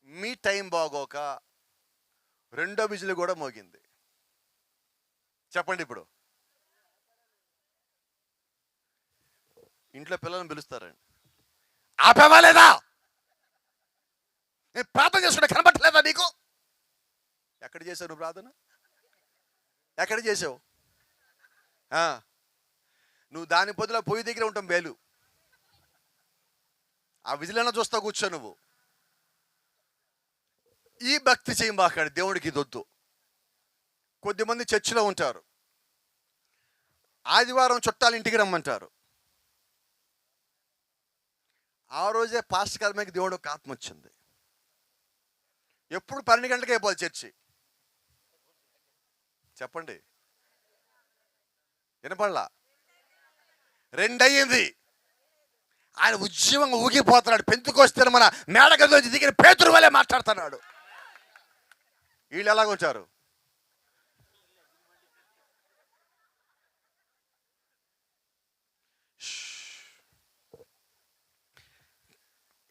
మీ టైం బాగోక 2వ విజిల్ కూడా మోగింది. చెప్పండి, ఇప్పుడు ఇంట్లో పిల్లలను పిలుస్తారండి, ఆపేవా లేదా? నేను ప్రార్థన చేసుకుంటే కనబట్టలేదా నీకు? ఎక్కడ చేసావు నువ్వు ప్రార్థన? ఎక్కడ చేసావు? నువ్వు దాని పొద్దుల పొయ్యి దగ్గర ఉంటాం బేలు, ఆ విజిలైనా చూస్తా కూర్చో నువ్వు. ఈ భక్తి చేయమాకండి, దేవుడికి ఇది వద్దు. కొద్దిమంది చర్చిలో ఉంటారు, ఆదివారం చుట్టాలు ఇంటికి రమ్మంటారు. ఆ రోజే పాస్టర్ గారి మీద దేవుడు ఒక ఆత్మ వచ్చింది. ఎప్పుడు 12 గంటలకే అయిపోవాలి చర్చి. చెప్పండి, వినపడలా? 2 అయ్యింది. ఆయన ఉద్యమంగా ఊగిపోతున్నాడు. పెంతుకొస్తే మన మేడగదిలో దిగిన పేతురు వల్లే మాట్లాడుతున్నాడు. వీళ్ళు ఎలాగొచ్చారు?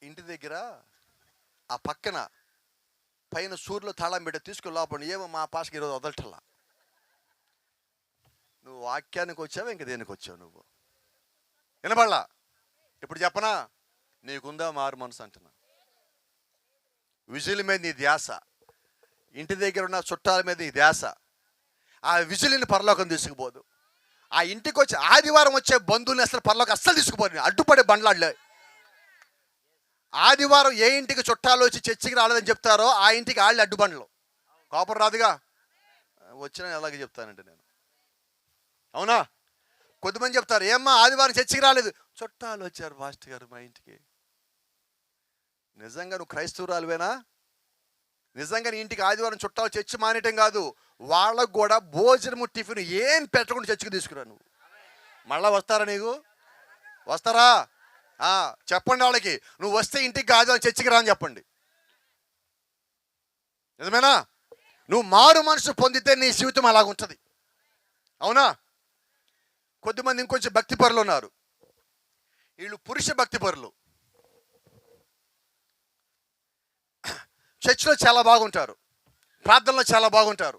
ఇంటి దగ్గర ఆ పక్కన పైన సూర్యులో తాళం పెట్టి తీసుకుని లోపల, ఏమో మా పాస్కి ఈరోజు వదలటల్లా. నువ్వు వాక్యానికి వచ్చావు, ఇంక దేనికి వచ్చావు నువ్వు? వినపడలా? ఇప్పుడు చెప్పనా, నీకుందా మారు మనసు అంటున్నా. విజిల్ మీద నీ ధ్యాస, ఇంటి దగ్గర ఉన్న చుట్టాల మీద నీ ధ్యాస. ఆ విజిల్ని పరలోకం తీసుకుపోదు. ఆ ఇంటికి వచ్చి ఆదివారం వచ్చే బంధువుల్ని అసలు పరలోకం అస్సలు తీసుకుపోదు. అడ్డుపడే బండ్లాడ్లే. ఆదివారం ఏ ఇంటికి చుట్టాలు వచ్చి చర్చికి రాలేదని చెప్తారో ఆ ఇంటికి వాళ్ళు అడ్డుబండ్లు. కోపం రాదుగా? వచ్చినా ఎలాగే చెప్తానంటే నేను. అవునా? కొద్దిమంది చెప్తారు, ఏమ్మా ఆదివారం చర్చికి రాలేదు, చుట్టాలు వచ్చారు మాస్టర్ గారు మా ఇంటికి. నిజంగా నువ్వు క్రైస్తవురాలువేనా? నిజంగా నీ ఇంటికి ఆదివారం చుట్టాలు చర్చి మానేయటం కాదు, వాళ్ళకు కూడా భోజనము టిఫిన్ ఏం పెట్టకుండా చర్చికి తీసుకురా. నువ్వు మళ్ళా వస్తారా? నీకు వస్తారా? చెప్పండి వాళ్ళకి, నువ్వు వస్తే ఇంటికి ఆదివారం చర్చికి రా అని చెప్పండి. నిజమేనా? నువ్వు మారు మనసు పొందితే నీ జీవితం అలాగుంటుంది. అవునా? కొద్దిమంది ఇంకొంచెం భక్తి పరులు ఉన్నారు. వీళ్ళు పురుష భక్తి పరులు. చర్చిలో చాలా బాగుంటారు, ప్రార్థనలో చాలా బాగుంటారు.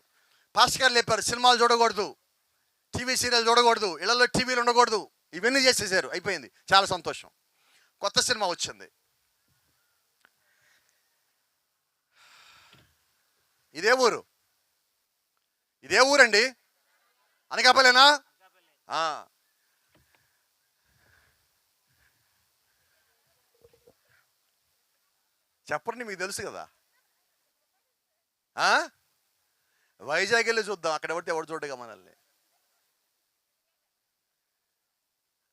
పాస్టర్ గారు లేపారు, సినిమాలు చూడకూడదు, టీవీ సీరియల్ చూడకూడదు, ఇళ్లలో టీవీలు ఉండకూడదు, ఇవన్నీ చేసేసారు. అయిపోయింది, చాలా సంతోషం. కొత్త సినిమా వచ్చింది. ఇదే ఊరు, ఇదే ఊరండి, అనకాపల్లేనా? చెప్పండి, మీకు తెలుసు కదా. వైజాగ్ వెళ్ళి చూద్దాం, అక్కడ పడితే ఎవరు చూడగా మనల్ని.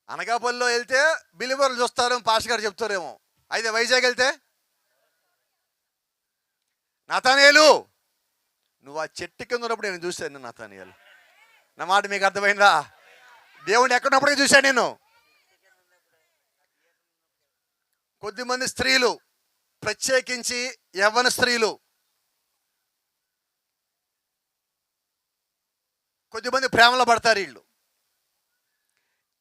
అనకాపల్లిలో వెళ్తే బిలివర్లు చూస్తారు, పాస్టర్ గారు చెప్తారేమో. అయితే వైజాగ్ వెళ్తే నతానియేలు, నువ్వు ఆ చెట్టు కింద ఉన్నప్పుడు నేను చూశాను. నతానియేలు, నా మాట మీకు అర్థమైందా? దేవుడిని ఎక్కడున్నప్పుడే చూశాను నేను. కొద్దిమంది స్త్రీలు, ప్రత్యేకించి యవ్వన స్త్రీలు, కొద్దిమంది ప్రేమలో పడతారు. వీళ్ళు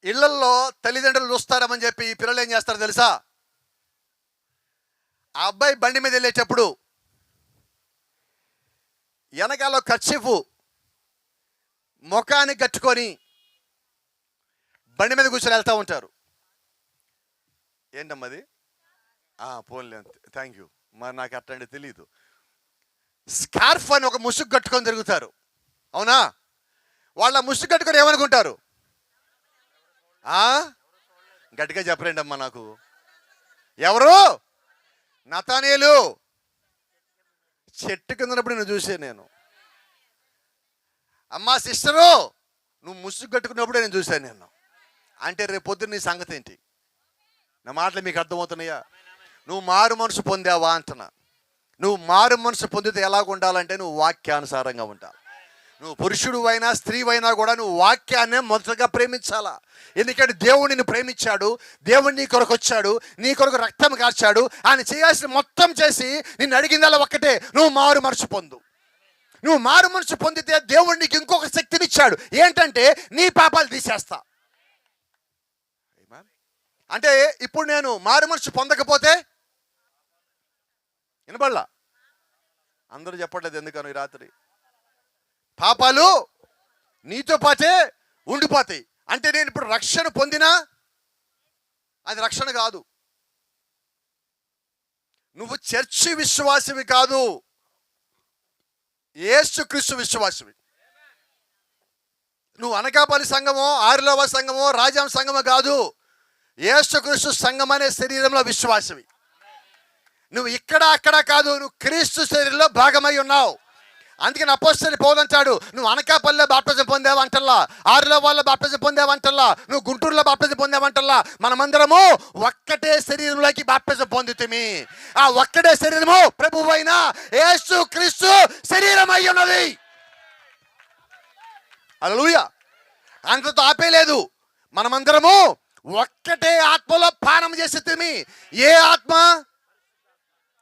ఇళ్లల్లో తల్లిదండ్రులు చూస్తారని చెప్పి ఈ పిల్లలు ఏం చేస్తారు తెలుసా? ఆ అబ్బాయి బండి మీద వెళ్ళేటప్పుడు వెనకాల కర్చీఫ్ ముఖాన్ని కట్టుకొని బండి మీద కూర్చొని వెళ్తూ ఉంటారు. ఏంటమ్మా అది? పోన్లే, థ్యాంక్ యూ. మరి నాకు అట్టండి తెలియదు. స్కార్ఫ్ అని ఒక ముసుగు కట్టుకొని తిరుగుతారు, అవునా? వాళ్ళ ముసుగు కట్టుకొని ఏమనుకుంటారు? గట్టిగా చెప్పరండి అమ్మా నాకు. ఎవరు? నతానేలు. చెట్టు కిందనప్పుడు నేను చూసాను. నేను అమ్మా సిస్టరు నువ్వు ముసుగు కట్టుకున్నప్పుడే నేను చూశాను నేను. అంటే రేపు పొద్దున్న నీ సంగతి ఏంటి? నా మాటలు మీకు అర్థమవుతున్నాయా? నువ్వు మారు మనసు పొందావా అంటున్నా. నువ్వు మారు మనసు పొందితే ఎలాగ ఉండాలంటే నువ్వు వాక్యానుసారంగా ఉండాలి. నువ్వు పురుషుడు అయినా స్త్రీ అయినా కూడా నువ్వు వాక్యాన్నే మొదటగా ప్రేమించాలా. ఎందుకంటే దేవుడు నిన్ను ప్రేమించాడు, దేవుడు నీ కొరకు వచ్చాడు, నీ కొరకు రక్తం కార్చాడు. ఆయన చేయాల్సిన మొత్తం చేసి నిన్ను అడిగిందల్లా ఒక్కటే, నువ్వు మారు మనసు పొందు. నువ్వు మారు మనసు పొందితే దేవుడు నీకు ఇంకొక శక్తినిచ్చాడు. ఏంటంటే నీ పాపాలు తీసేస్తా. అంటే ఇప్పుడు నేను మారు మనసు పొందకపోతే వినబడలా? అందరూ చెప్పట్లేదు ఎందుకని ఈ రాత్రి? పాపాలు నీతో పాటే ఉండిపోతాయి. అంటే నేను ఇప్పుడు రక్షణ పొందినా అది రక్షణ కాదు. నువ్వు చర్చి విశ్వాసివి కాదు, యేసుక్రీస్తు విశ్వాసివి. నువ్వు అనకాపల్లి సంఘమో, ఆరిలోవ సంఘమో, రాజాం సంఘమో కాదు, యేసుక్రీస్తు సంఘం అనే శరీరంలో విశ్వాసివి. నువ్వు ఇక్కడ అక్కడ కాదు, నువ్వు క్రీస్తు శరీరంలో భాగమై ఉన్నావు. అందుకని అపోస్తలుడు పౌలు అంటాడు, నువ్వు అనకాపల్లిలో బాప్టిజం పొందావంటల్లా, ఆరిలోవాలో బాప్టిజం పొందావంటల్లా, నువ్వు గుంటూరులో బాప్టిజం పొందావంటల్లా. మనమందరము ఒక్కటే శరీరంలోకి బాప్టిజం పొందుతమి. ఆ ఒక్కటే శరీరము ప్రభువైన యేసుక్రీస్తు శరీరం అయి ఉన్నది. హల్లెలూయా. అంతతో ఆపేలేదు. మనమందరము ఒక్కటే ఆత్మలో పానం చేసి తిమి. ఏ ఆత్మ?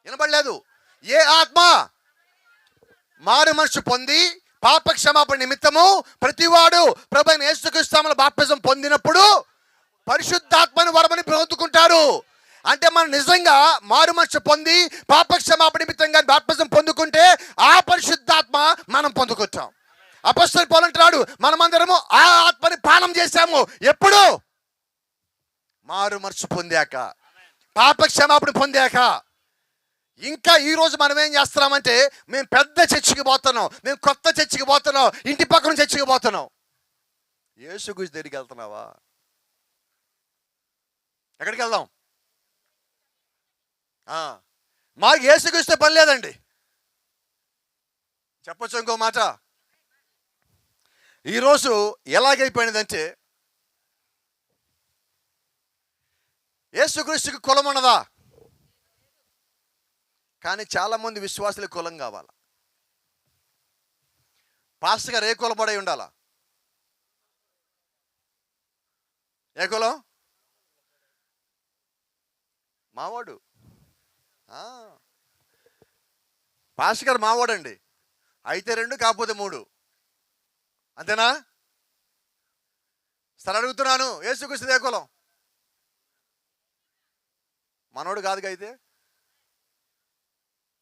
వినబడలేదు. ఏ ఆత్మ? మారు మనసు పొంది పాప క్షమాపణ నిమిత్తము ప్రతివాడు ప్రభువైన యేసుక్రీస్తు బాప్తిజం పొందినప్పుడు పరిశుద్ధాత్మను వరమని పొందుకుంటారు. అంటే మనం నిజంగా మారు మనసు పొంది పాప క్షమాపణ నిమిత్తంగా బాప్తిజం పొందుకుంటే ఆ పరిశుద్ధాత్మ మనం పొందుకుంటాం. అపోస్తలుడు పౌలు అంటాడు, మనమందరము ఆ ఆత్మని పానం చేశాము. ఎప్పుడు? మారు మనసు పొందాక, పాప క్షమాపణ పొందాక. ఇంకా ఈరోజు మనం ఏం చేస్తున్నామంటే, మేము పెద్ద చర్చికి పోతున్నాం, మేము కొత్త చర్చికి పోతున్నాం, ఇంటి పక్కన చర్చికి పోతున్నాం. యేసు గురించి దగ్గరికి వెళ్తున్నావా? ఎక్కడికి వెళ్దాం? మాకు యేసు గురిస్తే పని లేదండి. చెప్పొచ్చు ఇంకో మాట. ఈరోజు ఎలాగైపోయినదంటే, యేసుక్రీస్తుకి కులం ఉన్నదా? కానీ చాలామంది విశ్వాసులకు కులం కావాలా. పాస్టర్ గారు ఏ కులపడై ఉండాలా? ఏ కులం? మావాడు. పాస్టర్ గారు మావాడండి. అయితే 2 కాకపోతే 3, అంతేనా? సరే అడుగుతున్నాను, యేసుక్రీస్తు ఏ కులం? మనోడు కాదుగా. అయితే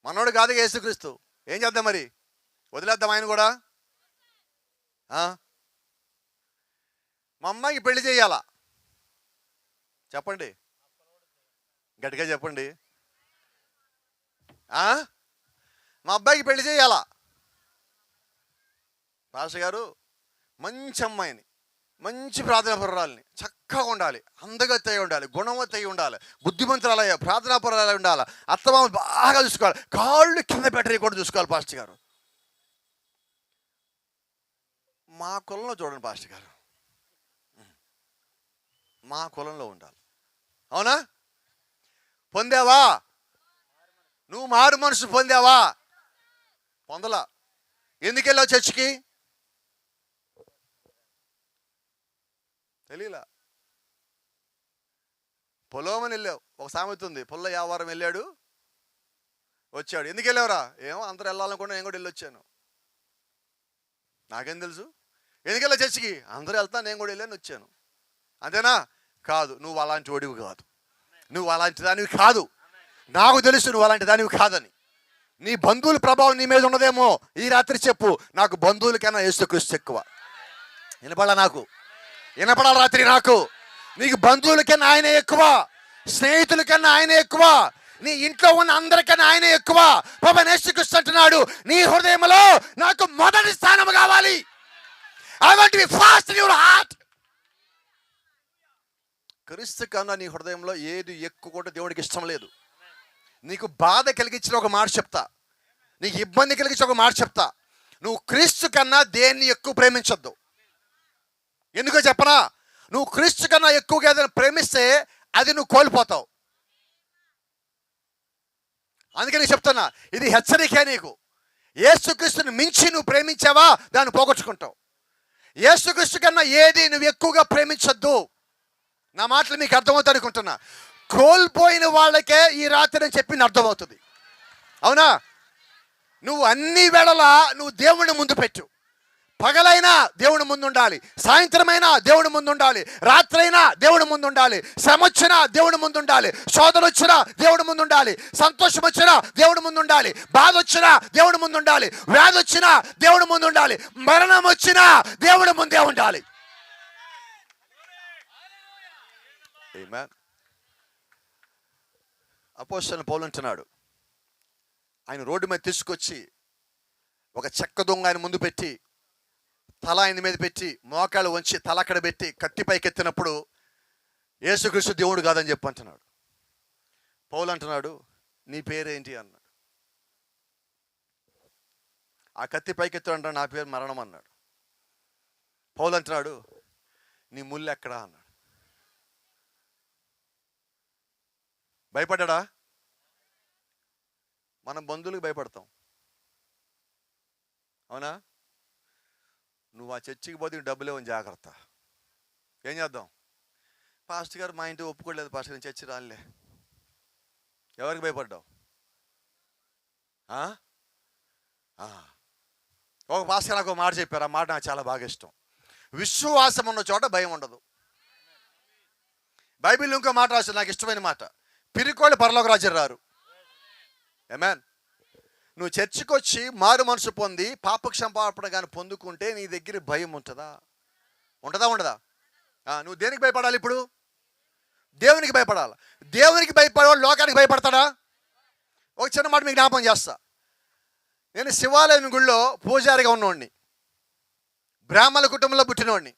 మనోడు కాదుగా యేసుక్రీస్తు. ఏం చేద్దాం మరి? వదిలేద్దాం ఆయన కూడా? మా అమ్మాయికి పెళ్లి చేయాలా? చెప్పండి, గట్టిగా చెప్పండి. మా అబ్బాయికి పెళ్లి చేయాలా? పాస్టర్ గారు మంచి అమ్మాయిని, మంచి ప్రార్థనాపరురాలని, చక్కగా ఉండాలి, అందగత్తై ఉండాలి, గుణవత్తై ఉండాలి, బుద్ధిమంతురాలయ్య, ప్రార్థనాపరురాలు ఉండాలి, అత్తమామ బాగా చూసుకోవాలి, కాళ్ళు కింద పెట్టరి కూడా చూసుకోవాలి. పాస్టర్ గారు మా కులంలో చూడండి పాస్టర్ గారు, మా కులంలో ఉండాలి. అవునా? పొందావా? నువ్వు మారు మనసు పొందావా? పొందలా. ఎందుకు వెళ్ళావు చర్చికి? తెలియలా. పొలమని వెళ్ళావు. ఒక సామెత ఉంది, పొల్ల వ్యాపారం వెళ్ళాడు వచ్చాడు. ఎందుకు వెళ్ళావురా? ఏమో అందరూ వెళ్ళాలనుకున్నా, నేను కూడా వెళ్ళొచ్చాను. నాకేం తెలుసు? ఎందుకు వెళ్ళావు చర్చికి? అందరూ వెళ్తా, నేను కూడా వెళ్ళాను వచ్చాను. అంతేనా? కాదు, నువ్వు అలాంటి వాడివి కాదు, నువ్వు అలాంటి దానివి కాదు. నాకు తెలుసు నువ్వు అలాంటి దానివి కాదని. నీ బంధువుల ప్రభావం నీ మీద ఉన్నదేమో. ఈ రాత్రి చెప్పు, నాకు బంధువుల కన్నా యేసుక్రీస్తు ఎక్కువ. వినపడాలి రాత్రి నాకు. నీకు బంధువుల కన్నా ఆయనే ఎక్కువ, స్నేహితుల కన్నా ఆయనే ఎక్కువ, నీ ఇంట్లో ఉన్న అందరికన్నా ఆయనే ఎక్కువ. ప్రభువైన యేసుక్రీస్తు అంటున్నాడు, నీ హృదయంలో నాకు మొదటి స్థానం కావాలి. I want to be first in your heart. క్రీస్తు కన్నా నీ హృదయంలో ఏది ఎక్కువ కూడా దేవుడికి ఇష్టం లేదు. నీకు బాధ కలిగించిన ఒక మాట చెప్తా, నీకు ఇబ్బంది కలిగించిన ఒక మాట చెప్తా. నువ్వు క్రీస్తు కన్నా దేన్ని ఎక్కువ ప్రేమించొద్దు. ఎందుకో చెప్పనా? నువ్వు క్రీస్తు కన్నా ఎక్కువగా ఏదైనా ప్రేమిస్తే అది నువ్వు కోల్పోతావు. అందుకని చెప్తున్నా, ఇది హెచ్చరికే నీకు. యేసుక్రీస్తుని మించి నువ్వు ప్రేమించావా, దాన్ని పోగొట్టుకుంటావు. యేసుక్రీస్తు కన్నా ఏది నువ్వు ఎక్కువగా ప్రేమించొద్దు. నా మాటలు మీకు అర్థమవుతాయి అనుకుంటున్నా. కోల్పోయిన వాళ్ళకే ఈ రాత్రి నేను చెప్పింది అర్థమవుతుంది. అవునా? నువ్వు అన్ని వేళలా నువ్వు దేవుని ముందు పెట్టు. పగలైనా దేవుని ముందు ఉండాలి, సాయంత్రమైనా దేవుని ముందు ఉండాలి, రాత్రైనా దేవుని ముందు ఉండాలి, శ్రమ వచ్చినా దేవుని ముందు ఉండాలి, శోధన వచ్చినా దేవుని ముందు ఉండాలి, సంతోషం వచ్చినా దేవుని ముందు ఉండాలి, బాధ వచ్చినా దేవుని ముందు ఉండాలి, వ్యాధి వచ్చినా దేవుని ముందు ఉండాలి, మరణం వచ్చినా దేవుని ముందే ఉండాలి. ఆమేన్. అపోస్తలుడైన పౌలు అంటున్నాడు, ఆయన రోడ్డు మీద తీసుకొచ్చి ఒక చెక్క దొంగ ఆయన ముందు పెట్టి, తల ఆయన మీద పెట్టి, మోకాళ్ళు వంచి తల అక్కడ పెట్టి కత్తి పైకెత్తినప్పుడు యేసుక్రీస్తు దేవుడు కాదని చెప్పి అంటున్నాడు. పౌలు అంటున్నాడు, నీ పేరేంటి అన్నాడు. ఆ కత్తి పైకెత్తాడు అంటాడు, నా పేరు మరణం అన్నాడు. పౌలు అంటున్నాడు, నీ ముళ్ళు ఎక్కడా అన్నాడు. భయపడ్డా? మనం బంధువులకు భయపడతాం, అవునా? నువ్వు ఆ చర్చికి పోతే డబ్బులు ఇవ్వని జాగ్రత్త. ఏం చేద్దాం? పాస్టర్ గారు మా ఇంటి ఒప్పుకోలేదు, పాస్టర్ గారు చర్చి రాలే. ఎవరికి భయపడ్డావు? ఒక పాస్టర్ నాకు ఒక మాట చెప్పారు, ఆ మాట నాకు చాలా బాగా ఇష్టం. విశ్వాసం ఉన్న చోట భయం ఉండదు. బైబిల్ ఇంకో మాట రాశారు, నాకు ఇష్టమైన మాట, పిరికోళ్ళు పరలోక రాజ్యం రారు. ఆమేన్. నువ్వు చర్చికి వచ్చి మారు మనసు పొంది పాప క్షమాపణ కానీ పొందుకుంటే నీ దగ్గర భయం ఉంటుందా? ఉండదా? నువ్వు దేనికి భయపడాలి? ఇప్పుడు దేవునికి భయపడాలి. దేవునికి భయపడేవాడు లోకానికి భయపడతాడా? ఒక చిన్న మాట మీకు జ్ఞాపకం చేస్తా. నేను శివాలయం గుళ్ళో పూజారిగా ఉన్నవాడిని, బ్రాహ్మణ కుటుంబంలో పుట్టినవాడిని.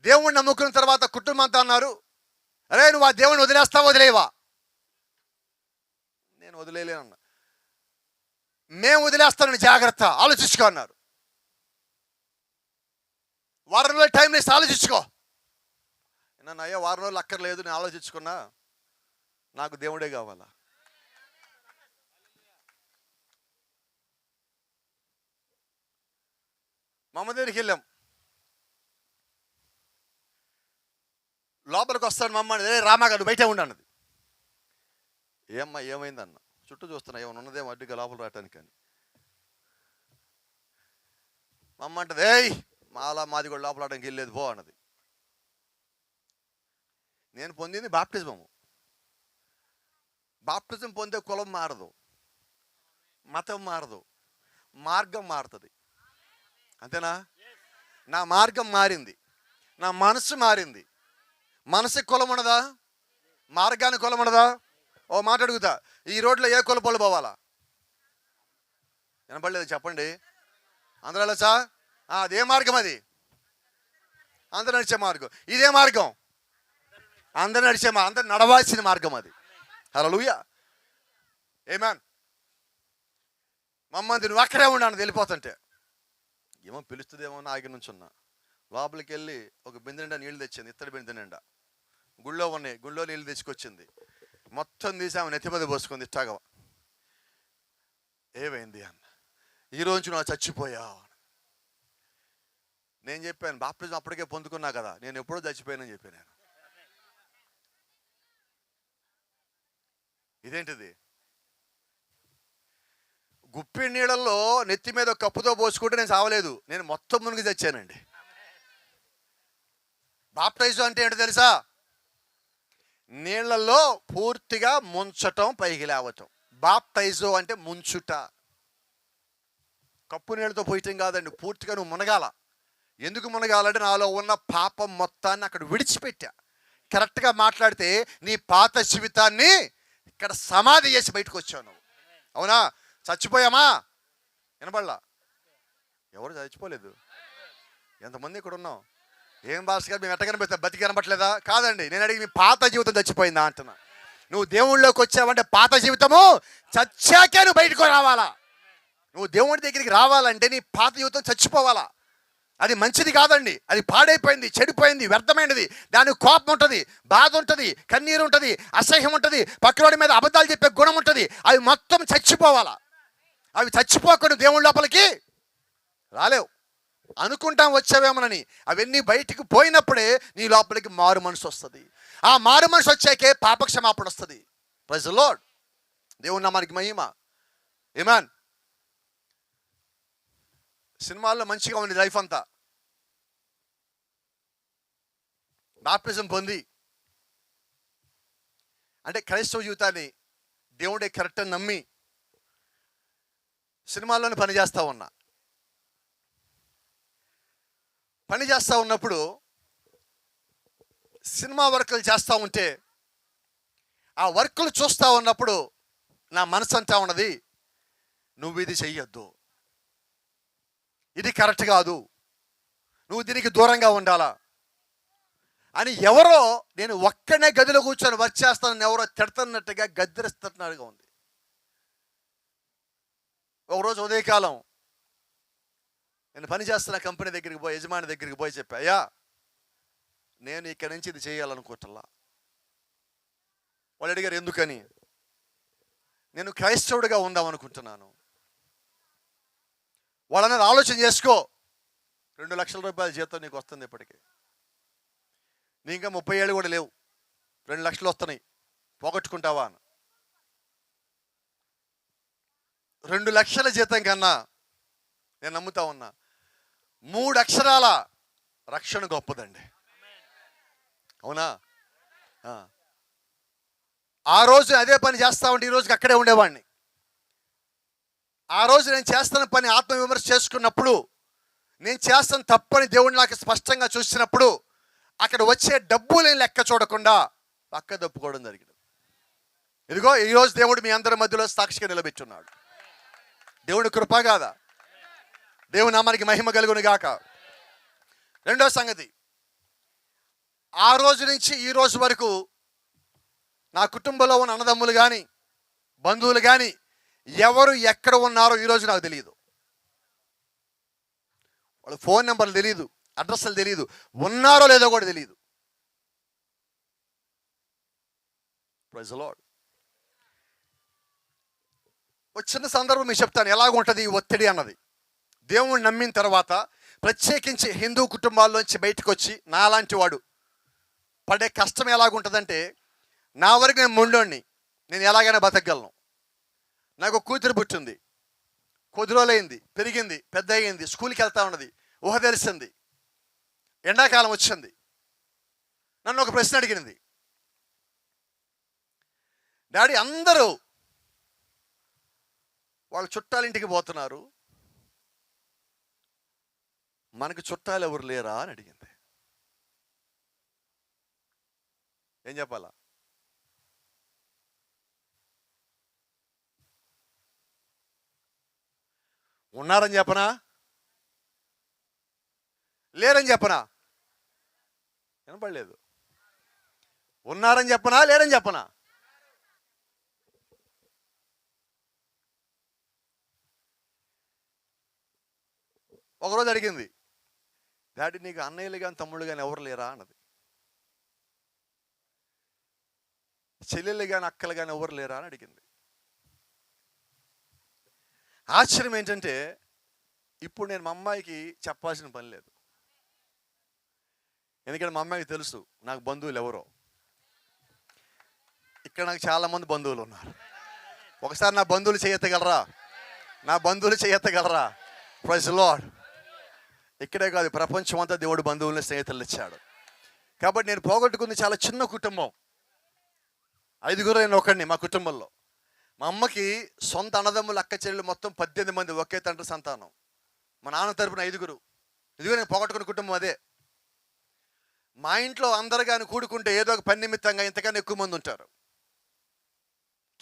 దేవుణ్ణి నమ్ముకున్న తర్వాత కుటుంబం అంతా అన్నారు, అరే నువ్వు ఆ దేవుణ్ణి వదిలేస్తావా వదిలేవా? నేను వదిలేలేనన్నా. మేము వదిలేస్తానని జాగ్రత్త, ఆలోచించుకో అన్నారు. వారం రోజులు టైం వేసి ఆలోచించుకో. నన్ను అయ్యా వారం రోజులు అక్కర్లేదు, నేను ఆలోచించుకున్నా, నాకు దేవుడే కావాలా. మా అమ్మ దగ్గరికి వెళ్ళాం. లోపలికి వస్తాడు మా అమ్మ, రామాగారు బయటే ఉండి అన్నది. ఏమ్మా ఏమైందన్న? చుట్టూ చూస్తున్నా, ఏమైనా ఉన్నదేమో అడ్డుగా లోపల రావటానికి అని. మా అమ్మ అంటది, మాది కూడా లోపల రావడానికి వెళ్ళలేదు పో అన్నది. నేను పొందింది బాప్టిజము. బాప్టిజం పొందే కులం మారదు, మతం మారదు, మార్గం మారుతుంది. అంతేనా? నా మార్గం మారింది, నా మనసు మారింది. మనసుకి కులం ఉండదా? మార్గానికి కులం ఉండదా? ఓ మాట అడుగుతా, ఈ రోడ్లో ఏ కులపోలు పోవాలా? వినపడలేదు చెప్పండి. అందరూ వెళ్ళొచ్చా? అదే మార్గం, అది అందరూ నడిచే మార్గం. ఇదే మార్గం, అందరూ నడిచే అందరూ నడవాల్సిన మార్గం అది. హల్లెలూయా, ఆమేన్. మమ్మంది నువ్వు అక్కడే ఉన్నాను వెళ్ళిపోతుంటే, ఏమో పిలుస్తుందేమో అని ఆగి నుంచున్నా. లోపలికి వెళ్ళి ఒక బిందె నిండా నీళ్ళు తెచ్చింది, ఇత్తడి బిందె నిండా. గుళ్ళో ఉన్నాయి, గుళ్ళో నీళ్ళు తెచ్చుకొచ్చింది. మొత్తం తీసి ఆమె నెత్తి మీద పోసుకుంది ఇష్టాగా. ఏమైంది అన్న? ఈరోజు నువ్వు చచ్చిపోయావు. నేను చెప్పాను, బాప్టిజం అప్పటికే పొందుకున్నా కదా, నేను ఎప్పుడో చచ్చిపోయానని చెప్పాను. నేను ఇదేంటిది? గుప్పి నీళ్ళల్లో నెత్తి మీద కప్పుతో పోసుకుంటే నేను సావలేదు, నేను మొత్తం మునిగి చచ్చానండి. బాప్టైజం అంటే ఏంటో తెలుసా? నీళ్లలో పూర్తిగా ముంచటం, పైకి లేవటం. బాప్టైజో అంటే ముంచుట. కప్పు నీళ్ళతో పోయటం కాదండి, పూర్తిగా నువ్వు మునగాల. ఎందుకు మునగాలంటే నాలో ఉన్న పాపం మొత్తాన్ని అక్కడ విడిచిపెట్టా. కరెక్ట్గా మాట్లాడితే నీ పాత జీవితాన్ని ఇక్కడ సమాధి చేసి బయటకు వచ్చావు నువ్వు. అవునా? చచ్చిపోయామా? వినబడలా? ఎవరు చచ్చిపోలేదు. ఎంతమంది ఇక్కడ ఉన్నాం? ఏం భాష గారు మేము ఎట్ట కనిపిస్తాం, బతికి కనబట్లేదా? కాదండి, నేను అడిగి మీ పాత జీవితం చచ్చిపోయిందా అంటున్నా. నువ్వు దేవుళ్ళలోకి వచ్చావంటే పాత జీవితము చచ్చాకే నువ్వు బయటకు రావాలా. నువ్వు దేవుడి దగ్గరికి రావాలంటే నీ పాత జీవితం చచ్చిపోవాలా. అది మంచిది కాదండి, అది పాడైపోయింది, చెడిపోయింది, వ్యర్థమైనది. దానికి కోపం ఉంటుంది, బాధ ఉంటుంది, కన్నీరు ఉంటుంది, అసహ్యం ఉంటుంది, పక్కవాడి మీద అబద్ధాలు చెప్పే గుణం ఉంటుంది. అవి మొత్తం చచ్చిపోవాలా. అవి చచ్చిపోకుండా దేవుడి లోపలికి రాలేవు. అనుకుంటాం వచ్చావేమోనని, అవన్నీ బయటికి పోయినప్పుడే నీ లోపలికి మారు మనసు వస్తుంది. ఆ మారు మనసు వచ్చాకే పాపక్షమాపణ వస్తుంది. Praise the Lord. దేవుని నామానికి మహిమ. ఆమేన్. సినిమాల్లో మంచిగా ఉంది లైఫ్ అంతా. బాప్టిజం పొంది అంటే క్రైస్తవ జీవితాన్ని దేవుడే కరెక్ట్ అని నమ్మి సినిమాల్లోనే పనిచేస్తూ ఉన్నా. పని చేస్తూ ఉన్నప్పుడు సినిమా వర్కులు చేస్తూ ఉంటే ఆ వర్కులు చూస్తూ ఉన్నప్పుడు నా మనసు అంతా ఉన్నది, నువ్వు ఇది చెయ్యొద్దు, ఇది కరెక్ట్ కాదు, నువ్వు దీనికి దూరంగా ఉండాలా అని ఎవరో, నేను ఒక్కనే గదిలో కూర్చొని వర్క్ చేస్తానని ఎవరో తిడుతున్నట్టుగా గద్దరిస్తున్నట్టుగా ఉంది. ఒకరోజు ఉదయకాలం నేను పని చేస్తున్న కంపెనీ దగ్గరికి పోయి, యజమాని దగ్గరికి పోయి చెప్పా, అయ్యా నేను ఇక్కడి నుంచి ఇది చేయాలనుకుంటున్నా. వాళ్ళు అడిగారు ఎందుకని. నేను క్రైస్తవుడిగా ఉందాం అనుకుంటున్నాను. వాళ్ళని ఆలోచన చేసుకో, 2 లక్షల రూపాయల జీతం నీకు వస్తుంది ఇప్పటికి, నీ ఇంకా 30 ఏళ్ళు కూడా లేవు, 2 లక్షలు వస్తున్నాయి, పోగొట్టుకుంటావా అని. 2 లక్షల జీతం కన్నా నేను నమ్ముతా ఉన్నా 3 అక్షరాల రక్షణ గొప్పదండి. అవునా? ఆ రోజు అదే పని చేస్తా ఉంటే ఈ రోజుకి అక్కడే ఉండేవాడిని. ఆ రోజు నేను చేస్తున్న పని ఆత్మవిమర్శ చేసుకున్నప్పుడు, నేను చేస్తున్న తప్పని దేవుడు నాకు స్పష్టంగా చూసినప్పుడు, అక్కడ వచ్చే డబ్బులేని లెక్క చూడకుండా పక్క దప్పుకోవడం జరిగింది. ఇదిగో ఈరోజు దేవుడు మీ అందరి మధ్యలో సాక్షిగా నిలబెట్టున్నాడు. దేవుని కృప కాదా? దేవుని నామానికి మహిమ కలుగును గాక. రెండో సంగతి, ఆ రోజు నుంచి ఈ రోజు వరకు నా కుటుంబంలో ఉన్న అన్నదమ్ములు కానీ బంధువులు కానీ ఎవరు ఎక్కడ ఉన్నారో ఈరోజు నాకు తెలియదు. వాళ్ళ ఫోన్ నెంబర్లు తెలియదు, అడ్రస్లు తెలియదు, ఉన్నారో లేదో కూడా తెలియదు. Praise the Lord. వచ్చిన సందర్భం మీకు చెప్తాను ఎలాగుంటుంది ఈ ఒత్తిడి అన్నది. దేవుణ్ణి నమ్మిన తర్వాత ప్రత్యేకించి హిందూ కుటుంబాల్లోంచి బయటకు వచ్చి నాలాంటి వాడు పడే కష్టం ఎలాగుంటుందంటే, నా వరకు నేను మొండోడిని, నేను ఎలాగైనా బతకగలను. నాకు కూతురు పుట్టింది, కొద్ది రోజులైంది, పెరిగింది, పెద్ద అయ్యింది, స్కూల్కి వెళ్తా ఉన్నది, ఊహ తెలిసింది, ఎండాకాలం వచ్చింది. నన్ను ఒక ప్రశ్న అడిగింది, డాడీ అందరూ వాళ్ళ చుట్టాలింటికి పోతున్నారు, మనకు చుట్టాలు ఎవరు లేరా అని అడిగింది. ఏం చెప్పాలా? ఉన్నారని చెప్పనా, లేరని చెప్పనా? వినపడలేదు. ఉన్నారని చెప్పనా, లేరని చెప్పనా? ఒకరోజు అడిగింది, డాడీ నీకు అన్నయ్యలు కానీ తమ్ముళ్ళు కానీ ఎవరు లేరా అన్నది. చెల్లెళ్ళు కానీ అక్కలు కానీ ఎవరు లేరా అని అడిగింది. ఆశ్చర్యం ఏంటంటే, ఇప్పుడు నేను మా అమ్మాయికి చెప్పాల్సిన పని లేదు. ఎందుకంటే మా అమ్మాయికి తెలుసు నాకు బంధువులు ఎవరో. ఇక్కడ నాకు చాలామంది బంధువులు ఉన్నారు. ఒకసారి నా బంధువులు చేయెత్తగలరా? నా బంధువులు చేయెత్తగలరా? Praise the lord. ఇక్కడే కాదు, ప్రపంచం అంతా దేవుడు బంధువుల్ని స్నేహితులు ఇచ్చాడు. కాబట్టి నేను పోగొట్టుకుంది చాలా చిన్న కుటుంబం, 5గురు నేను ఒకడిని మా కుటుంబంలో. మా అమ్మకి సొంత అన్నదమ్ములు అక్క చెల్లెలు మొత్తం 18 మంది, ఒకే తండ్రి సంతానం. మా నాన్న తరపున 5. ఇదిగో నేను పోగొట్టుకున్న కుటుంబం అదే. మా ఇంట్లో అందరు కానీ కూడుకుంటే ఏదో ఒక పని నిమిత్తంగా ఇంతకన్నా ఎక్కువ మంది ఉంటారు.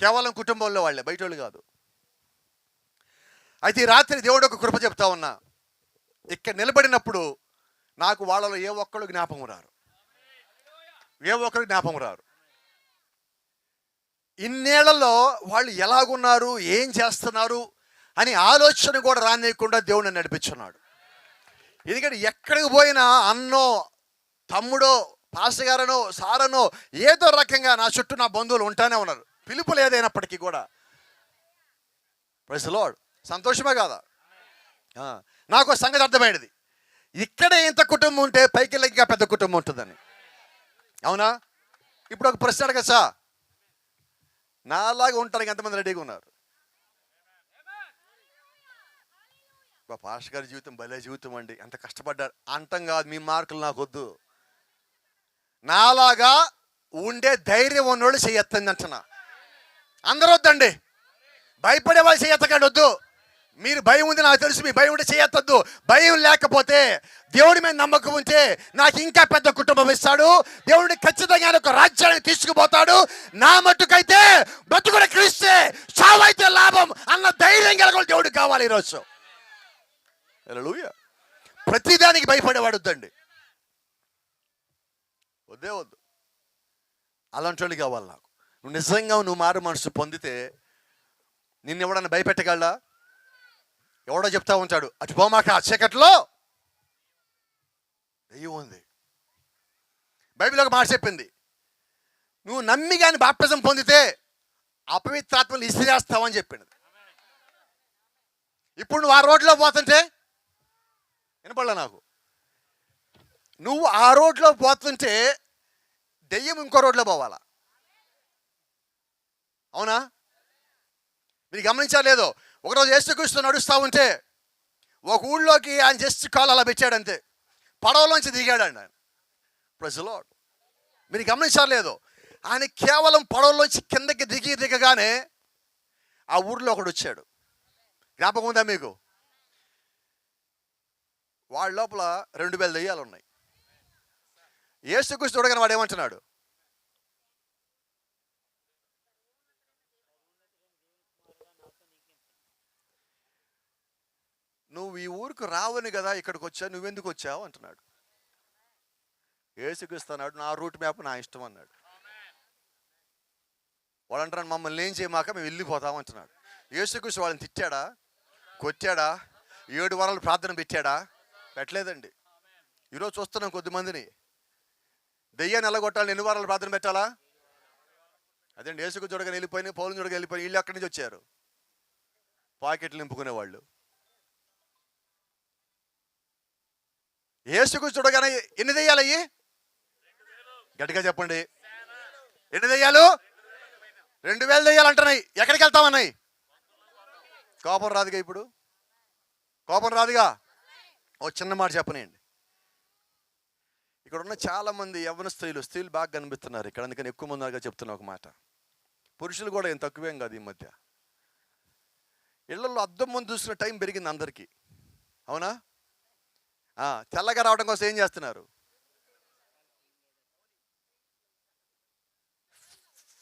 కేవలం కుటుంబంలో వాళ్ళే, బయట వాళ్ళు కాదు. అయితే ఈ రాత్రి దేవుడు ఒక కృప చెప్తా ఉన్నా. ఇక్కడ నిలబడినప్పుడు నాకు వాళ్ళలో ఏ ఒక్కరు జ్ఞాపకం రారు. ఇన్నేళ్లలో వాళ్ళు ఎలాగున్నారు, ఏం చేస్తున్నారు అని ఆలోచన కూడా రానియకుండా దేవుడు నన్ను నడిపించున్నాడు. ఎందుకంటే ఎక్కడికి పోయినా అన్నో, తమ్ముడో, పాస్టగారనో, సారనో ఏదో రకంగా నా చుట్టూ నా బంధువులు ఉంటానే ఉన్నారు, పిలుపులు ఏదైనప్పటికీ కూడా. Praise the Lord. సంతోషమే కాదా? నాకు సంగతి అర్థమైనది, ఇక్కడే ఇంత కుటుంబం ఉంటే పైకి ఇంకా పెద్ద కుటుంబం ఉంటుందని. అవునా? ఇప్పుడు ఒక ప్రశ్న అడగచ్చా? నాలాగా ఉంటానికి ఎంతమంది రెడీగా ఉన్నారు? పాస్టర్ గారి జీవితం భలే జీవితం అండి, ఎంత కష్టపడ్డారు అంతం కాదు. మీ మార్కులు నాకు వద్దు. నాలాగా ఉండే ధైర్యం ఉన్నోళ్ళు చేయొద్దండి అంటున్నా. అందరూ వద్దండి, భయపడే వాళ్ళు చేయొత్తకండి, వద్దు. మీరు భయం ఉంది నాకు తెలుసు, మీ భయం ఉంటే చేయొద్దు. భయం లేకపోతే, దేవుడి మీద నమ్మకం ఉంటే నాకు ఇంకా పెద్ద కుటుంబం ఇస్తాడు. దేవుడిని ఖచ్చితంగా ఒక రాజ్యాన్ని తీసుకుపోతాడు. నా మట్టుకైతే బతుకుని క్రీస్తే, చావైతే లాభం అన్న ధైర్యం కలగలు దేవుడికి కావాలి ఈరోజు. హల్లెలూయా. ప్రతిదానికి భయపడేవాడు వద్దండి, వద్దు. అలాంటి వాళ్ళు కావాలి నాకు. నువ్వు నిజంగా మారు మనసు పొందితే నిన్ను ఎవడన్నా భయపెట్టగలడా? ఎవడో చెప్తా ఉంటాడు, అటు పోమాక, ఆ చీకట్లో దెయ్యం ఉంది. బైబిల్ ఒక మాట చెప్పింది, నువ్వు నమ్మి కానీ బాప్తిజం పొందితే అపవిత్రాత్మలు ఇసిరేస్తావని చెప్పింది. ఇప్పుడు నువ్వు ఆ రోడ్లో పోతుంటే, వినపడలే నాకు, నువ్వు ఆ రోడ్లో పోతుంటే దెయ్యం ఇంకో రోడ్లో పోవాలా? అవునా? మీరు గమనించాలి లేదో, ఒకరోజు యేసుక్రీస్తు నడుస్తూ ఉంటే ఒక ఊళ్ళోకి ఆయన జస్ట్ కాలు అలా పెట్టాడంతే, పడవలోంచి దిగాడండి ఆయన. Praise the Lord. మీరు గమనించాలి లేదో, ఆయన కేవలం పడవలోంచి కిందకి దిగగానే ఆ ఊర్లో ఒకడు వచ్చాడు. జ్ఞాపకం ఉందా మీకు? వాళ్ళ లోపల 2000 దెయ్యాలు ఉన్నాయి. యేసుక్రీస్తు చూడగానే వాడు ఏమంటున్నాడు? నువ్వు ఈ ఊరికి రావని కదా ఇక్కడికి వచ్చా, నువ్వెందుకు వచ్చావు అంటున్నాడు. యేసుక్రీస్తు అన్నాడు, నా రూట్ మ్యాప్ నా ఇష్టం అన్నాడు. వాడు అంటాడు, మమ్మల్ని ఏం చేయమాక మేము వెళ్ళిపోతాం అంటున్నాడు. యేసుక్రీస్తు వాళ్ళని తిట్టాడా, కొట్టాడా, 7 వారాలు ప్రార్థన పెట్టాడా? పెట్టలేదండి. ఈరోజు చూస్తున్నాం కొద్దిమందిని, దెయ్యాన్ని ఎల్లగొట్టాలని ఎన్ని వారాలు ప్రార్థన పెట్టాలా? అదేండి, యేసుక్రీస్తు చూడగానే వెళ్ళిపోయినాయి, పౌలుని చూడగా వెళ్ళిపోయి, వీళ్ళు ఎక్కడి నుంచి వచ్చారు? పాకెట్లు నింపుకునే వాళ్ళు. యేసుక్రీస్తు చూడగానే ఎన్ని దెయ్యాలయ్యి? గట్టిగా చెప్పండి, ఎన్ని దెయ్యాలు? 2000 దెయ్యాలు అంటున్నాయి. ఎక్కడికి వెళ్తామన్నాయి? కోపం రాదుగా ఇప్పుడు, కోపం రాదుగా. ఓ చిన్న మాట చెప్పనండి, ఇక్కడ ఉన్న చాలా మంది యవ్వన స్త్రీలు బాగా కనిపిస్తున్నారు ఇక్కడ, అందుకని ఎక్కువ మంది ఉన్నారుగా చెప్తున్నా ఒక మాట. పురుషులు కూడా ఏం తక్కువేం కాదు ఈ మధ్య. ఇళ్లలో అద్దం ముందు చూసిన టైం పెరిగింది అందరికీ. అవునా? తెల్లగా రావడం కోసం ఏం చేస్తున్నారు?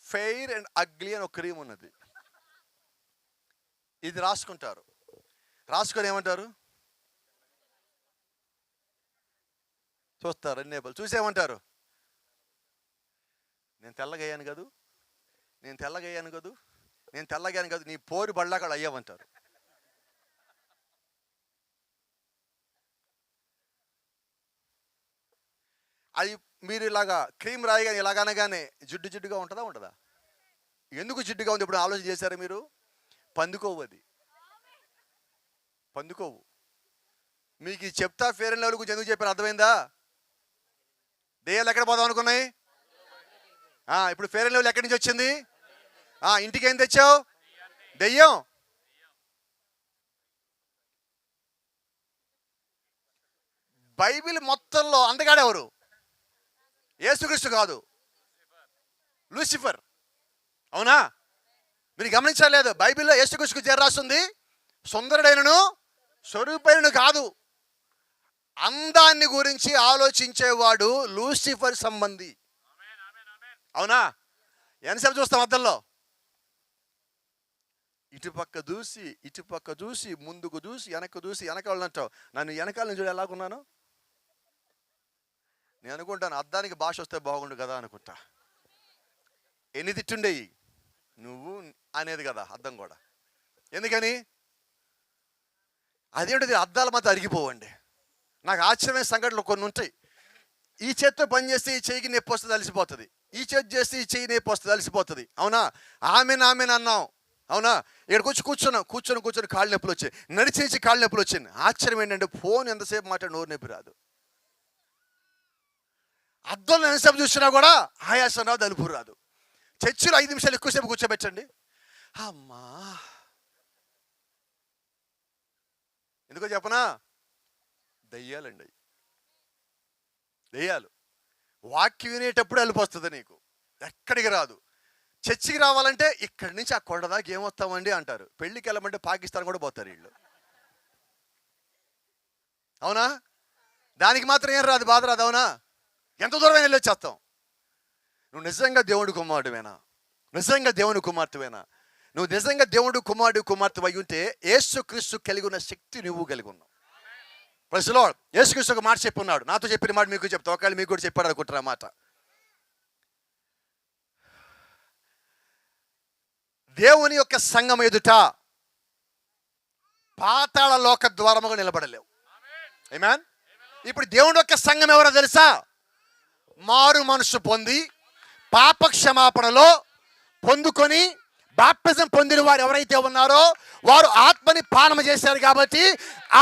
ఫెయిర్ అండ్ అగ్లీ అని ఒక క్రీమ్ ఉన్నది, ఇది రాసుకుంటారు. రాసుకొని ఏమంటారు? చూస్తారు ఎన్నేబుల్ చూసేమంటారు, నేను తెల్లగయ్యాను కదూ, నేను తెల్లగయ్యాను కదూ, నేను తెల్లగాను కాదు, నీ పోరు బళ్ళాకాడు అయ్యామంటారు. అది మీరు ఇలాగా క్రీమ్ రాయగానే ఇలాగనగానే జిడ్డుగా ఉంటుందా ఉండదా? ఎందుకు జిడ్డుగా ఉంది ఇప్పుడు ఆలోచన చేశారు మీరు? పందుకోవు, అది పందుకోవు. మీకు ఈ చెప్తా ఫేర్ అండ్ లవ్లీ గురించి ఎందుకు చెప్పారు అర్థమైందా? దెయ్యాలు ఎక్కడ పోదాం అనుకున్నాయి? ఇప్పుడు ఫేర్ అండ్ లవ్లీ ఎక్కడి నుంచి వచ్చింది? ఇంటికి ఏం తెచ్చావు? దెయ్యం. బైబిల్ మొత్తంలో అందగాడెవరు? యేసుక్రీస్తు కాదు, లూసిఫర్. అవునా? మీరు గమనించలేదు, బైబిల్లో యేసుక్రీస్తుకు జర రాస్తుంది సుందరుడైనను స్వరూపైనను కాదు. అందాన్ని గురించి ఆలోచించేవాడు లూసిఫర్ సంబంధి. అవునా? ఎంతసేపు చూస్తాం అద్దంలో? ఇటుపక్క చూసి ముందుకు చూసి వెనకాల అంటావు. నన్ను వెనకాల నుంచి చూడు ఎలాగున్నాను. నేను అనుకుంటాను అద్దానికి భాష వస్తే బాగుండు కదా అనుకుంటా. ఎన్ని తిట్టుండేవి నువ్వు అనేది కదా అద్దం కూడా. ఎందుకని? అదేంటిది, అద్దాల మాత్రం అరిగిపోవండి. నాకు ఆశ్చర్యమైన సంఘటనలు కొన్ని ఉంటాయి. ఈ చేత్తో పని చేస్తే ఈ చెయ్యికి నొప్పి వస్తుంది, అలసిపోతుంది. ఈ చేతి చేస్తే ఈ చెయ్యి నొప్పి వస్తుంది, అలసిపోతుంది. అవునా? ఆమెను అన్నాం. అవునా? ఇక్కడికి వచ్చి కూర్చొని కాళ్ళు నొప్పులు వచ్చాయి, నడిచి కాళ్ళు నొప్పులు వచ్చింది. ఆశ్చర్యం ఏంటంటే ఫోన్ ఎంతసేపు మాట్లాడి నోరు నొప్పి రాదు. అద్దంలో ఎంతసేపు చూసినా కూడా ఆయాసం రాదు, అలుపు రాదు. చర్చిలో 5 నిమిషాలు ఎక్కువసేపు కూర్చోబెట్టండి, అమ్మా. ఎందుకో చెప్పనా? దయ్యాలండి, దయ్యాలు. వాక్యం వినేటప్పుడు అలుపు వస్తుంది నీకు, ఎక్కడికి రాదు. చర్చికి రావాలంటే ఇక్కడి నుంచి ఆ కొండ దాకా ఏమొస్తామండి అంటారు. పెళ్ళికి వెళ్ళమంటే పాకిస్తాన్ కూడా పోతారు వీళ్ళు. అవునా? దానికి మాత్రం ఏం రాదు, బాధ రాదు. అవునా? ఎంత దూరమైన వెళ్ళి వచ్చేస్తాం. నువ్వు నిజంగా దేవుడు కుమారుడువేనా? నిజంగా దేవుని కుమార్తెవేనా? నువ్వు నిజంగా దేవుడు కుమార్తె అయి ఉంటే యేసుక్రీస్తు కలిగి ఉన్న శక్తి నువ్వు కలిగి ఉన్నావు. Praise the Lord. యేసుక్రీస్తు ఒక మాట చెప్పున్నాడు, నాతో చెప్పిన మాట మీకు చెప్తా. ఒకవేళ మీకు కూడా చెప్పాడు అనుకుంటారు ఆ మాట. దేవుని యొక్క సంఘం ఎదుట పాతాళ లోక ద్వారముగా నిలబడలేవు. ఆమేన్. ఇప్పుడు దేవుని యొక్క సంఘం ఎవరో తెలుసా? మారు మనసు పొంది పాప క్షమాపణలో పొందుకొని బాప్తిజం పొందిన వారు ఎవరైతే ఉన్నారో వారు ఆత్మని పానమ చేశారు. కాబట్టి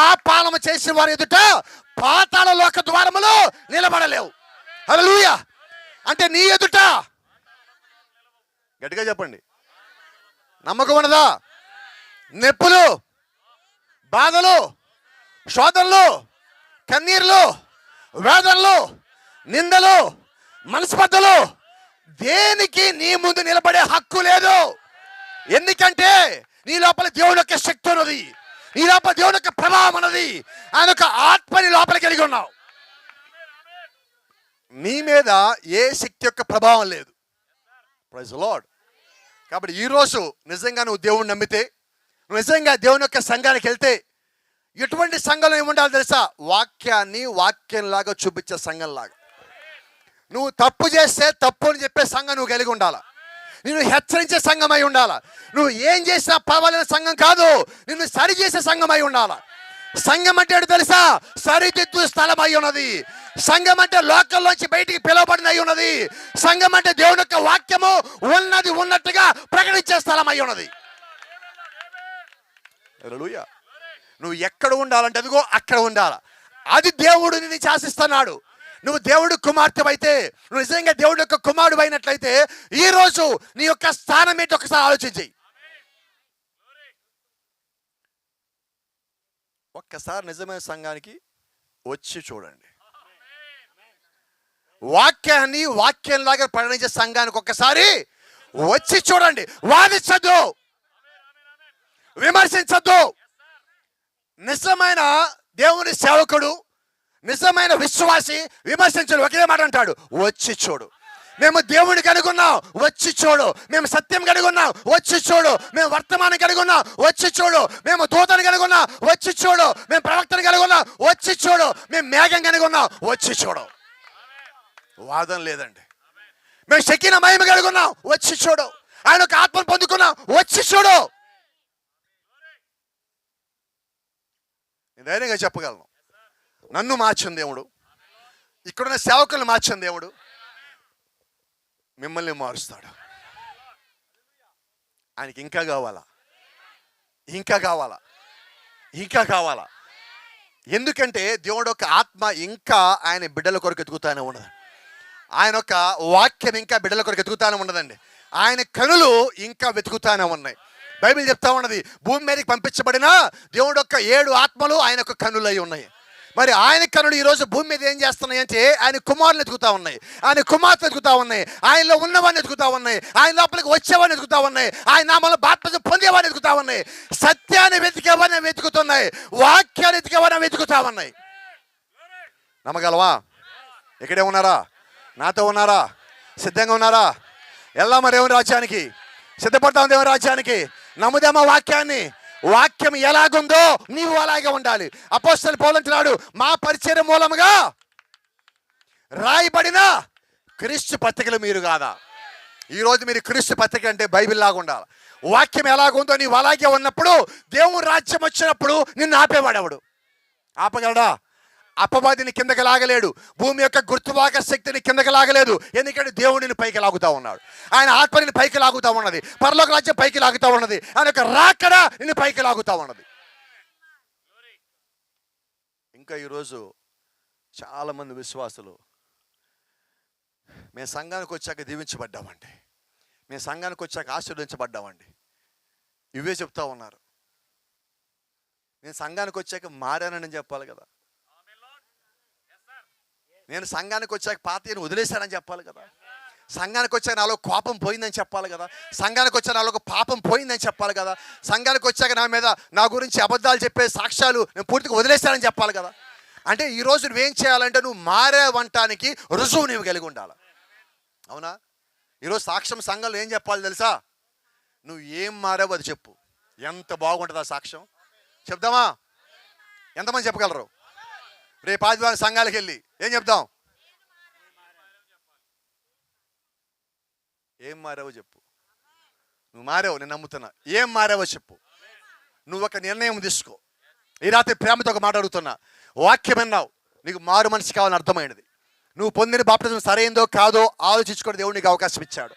ఆ పానమ చేసిన వారి ఎదుట పాతాళ లోక ద్వారములో నిలబడలేవు. హల్లెలూయా. అంటే నీ ఎదుట, గట్టిగా చెప్పండి, నమ్మకం ఉన్నదా? నొప్పులు, బాధలు, శోధనలు, కన్నీర్లు, వేదనలు, నిందలు, మనస్పర్ధలు, దేనికి నీ ముందు నిలబడే హక్కు లేదు. ఎందుకంటే నీ లోపల దేవుని యొక్క శక్తి ఉన్నది, నీ లోపల దేవుని యొక్క ప్రభావం ఉన్నది, ఆయన యొక్క ఆత్మని లోపల కలిగి ఉన్నావు. నీ మీద ఏ శక్తి యొక్క ప్రభావం లేదు. Praise the Lord. కాబట్టి ఈరోజు నిజంగా నువ్వు దేవుణ్ణి నమ్మితే, నువ్వు నిజంగా దేవుని యొక్క సంఘానికి వెళ్తే, ఎటువంటి సంఘంలో ఏముండాలి తెలుసా? వాక్యాన్ని వాక్యంలాగా చూపించే సంఘంలాగా. నువ్వు తప్పు చేస్తే తప్పు అని చెప్పే సంఘం నువ్వు కలిగి ఉండాలా. నిన్ను హెచ్చరించే సంఘం అయి ఉండాలా. నువ్వు ఏం చేసినా పర్వాలేని సంఘం కాదు, నిన్ను సరి చేసే సంఘం అయి ఉండాలా. సంఘం అంటే ఏంటో తెలుసా? సరిదిద్దు స్థలం అయి ఉన్నది. సంఘం అంటే లోకల్లోంచి బయటికి పిలువబడిన అయి ఉన్నది. సంఘం అంటే దేవుని యొక్క వాక్యము ఉన్నది ఉన్నట్టుగా ప్రకటించే స్థలం అయి ఉన్నది. హల్లెలూయా. నువ్వు ఎక్కడ ఉండాలంటే అదిగో అక్కడ ఉండాలా. అది దేవుడు నిన్ను శాసిస్తున్నాడు. నువ్వు దేవుడు కుమార్తె అయితే, నువ్వు నిజంగా దేవుడు యొక్క కుమారుడు అయినట్లయితే ఈరోజు నీ యొక్క స్థానం ఏంటి ఒకసారి ఆలోచించి. ఒక్కసారి నిజమైన సంఘానికి వచ్చి చూడండి. వాక్యాన్ని వాక్యంలాగా పరిగణించే సంఘానికి ఒక్కసారి వచ్చి చూడండి. వాదించద్దు, విమర్శించద్దు. నిజమైన దేవుని సేవకుడు, నిజమైన విశ్వాసి విమర్శించడు. ఒకే మాట అంటాడు, వచ్చి చూడు. మేము దేవుని కలిగి ఉన్నాం, వచ్చి చూడు. మేము సత్యం కలిగి ఉన్నాం, వచ్చి చూడు. మేము వర్తమానం కలిగి ఉన్నాం, వచ్చి చూడు. మేము దూతను కలిగి ఉన్నాం, వచ్చి చూడు. మేము ప్రవక్తను కలిగి ఉన్నాం, వచ్చి చూడు. మేము మేఘం కలిగి ఉన్నాం, వచ్చి చూడు. వాదం లేదండి. మేము శకిన మహిమ కలిగి ఉన్నాం, వచ్చి చూడు. ఆయన ఒక ఆత్మను పొందుకున్నాం, వచ్చి చూడు. నేను ధైర్యంగా చెప్పగలను, నన్ను మార్చిన దేవుడు, ఇక్కడున్న సేవకులను మార్చిన దేవుడు మిమ్మల్ని మారుస్తాడు. ఆయనకి ఇంకా కావాలా, ఇంకా కావాలా, ఇంకా కావాలా. ఎందుకంటే దేవుడు ఒక ఆత్మ ఇంకా ఆయన బిడ్డల కొరకు ఎతుకుతానే ఉన్నది. ఆయన ఒక వాక్యం ఇంకా బిడ్డల కొరకు ఎతుకుతానే ఉన్నదండి. ఆయన కనులు ఇంకా వెతుకుతానే ఉన్నాయి. బైబిల్ చెప్తా ఉన్నది, భూమి మీదకి పంపించబడిన దేవుడు యొక్క 7 ఆత్మలు ఆయన యొక్క కనులై ఉన్నాయి. మరి ఆయన కనులు ఈరోజు భూమి మీద ఏం చేస్తున్నాయి అంటే ఆయన కుమారులు ఎదుగుతూ ఉన్నాయి, ఆయన కుమార్తెలు ఎదుగుతూ ఉన్నాయి, ఆయనలో ఉన్నవాడిని ఎదుగుతూ ఉన్నాయి, ఆయన లోపలికి వచ్చేవాడిని ఎదుగుతూ ఉన్నాయి, ఆయన నామంలో బాప్తిజం పొందేవాడిని ఎదుగుతూ ఉన్నాయి, సత్యాన్ని వెతికేవాడిని వెతుకుతున్నాయి, వాక్యాన్ని వెతికేవాడిని వెతుకుతా ఉన్నాయి. నమ్మగలవా? ఇక్కడే ఉన్నారా? నాతో ఉన్నారా? సిద్ధంగా ఉన్నారా? వెళ్దామా దేవుని రాజ్యానికి? సిద్ధపడతాం దేవుని రాజ్యానికి. నమ్ముదామా వాక్యాన్ని? వాక్యం ఎలాగుందో నీవు అలాగే ఉండాలి. అపోస్తలుడు పౌలు అంటున్నాడు, మా పరిచర్య మూలముగా రాయబడిన క్రీస్తు పత్రికలు మీరు కాదా? ఈరోజు మీరు క్రీస్తు పత్రిక అంటే బైబిల్ లాగా ఉండాలి. వాక్యం ఎలాగుందో నీవు అలాగే ఉన్నప్పుడు దేవుని రాజ్యం వచ్చినప్పుడు నిన్ను ఆపేవాడెవడు? ఆపగలడా? అపవాదిని కిందకి లాగలేడు, భూమి యొక్క గుర్తువాక శక్తిని కిందకి లాగలేదు. ఎందుకంటే దేవుడిని పైకి లాగుతూ ఉన్నాడు, ఆయన ఆత్మని పైకి లాగుతూ ఉన్నది, పరలోక రాజ్యం పైకి లాగుతూ ఉన్నది, ఆయన యొక్క రాకడ నిన్ను పైకి లాగుతూ ఉన్నది. ఇంకా ఈరోజు చాలామంది విశ్వాసులు మేము సంఘానికి వచ్చాక దీవించబడ్డామండి, మేము సంఘానికి వచ్చాక ఆశీర్వదించబడ్డామండి, ఇవే చెప్తా ఉన్నారు. నేను సంఘానికి వచ్చాక మారానని చెప్పాలి కదా, నేను సంఘానికి వచ్చాక పాతని వదిలేశానని చెప్పాలి కదా, సంఘానికి వచ్చాక నాలో కోపం పోయిందని చెప్పాలి కదా, సంఘానికి వచ్చాక నాలో పాపం పోయిందని చెప్పాలి కదా, సంఘానికి వచ్చాక నా మీద నా గురించి అబద్ధాలు చెప్పే సాక్ష్యాలు నేను పూర్తిగా వదిలేశానని చెప్పాలి కదా. అంటే ఈరోజు నువ్వేం చేయాలంటే నువ్వు మారేవంటానికి రుజువు నీవు కలిగి ఉండాలి. అవునా? ఈరోజు సాక్ష్యం సంఘంలో ఏం చెప్పాలి తెలుసా? నువ్వు ఏం మారావు అది చెప్పు. ఎంత బాగుంటుంది ఆ సాక్ష్యం, చెప్దామా? ఎంతమంది చెప్పగలరు? రేపు ఆదివారం సంఘాలకు వెళ్ళి ఏం చెప్తాం? ఏం మారావో చెప్పు. నువ్వు మారావు, నేను నమ్ముతున్నా. ఏం మారావో చెప్పు. నువ్వు ఒక నిర్ణయం తీసుకో. ఈ రాత్రి ప్రేమతో ఒక మాట అడుగుతున్నా. వాక్యం విన్నావు, నీకు మారు మనిషి కావాలని అర్థమైనది. నువ్వు పొందిన బాప్తిజం సరైందో కాదో ఆలోచించుకొని దేవుడు నీకు అవకాశం ఇచ్చాడు.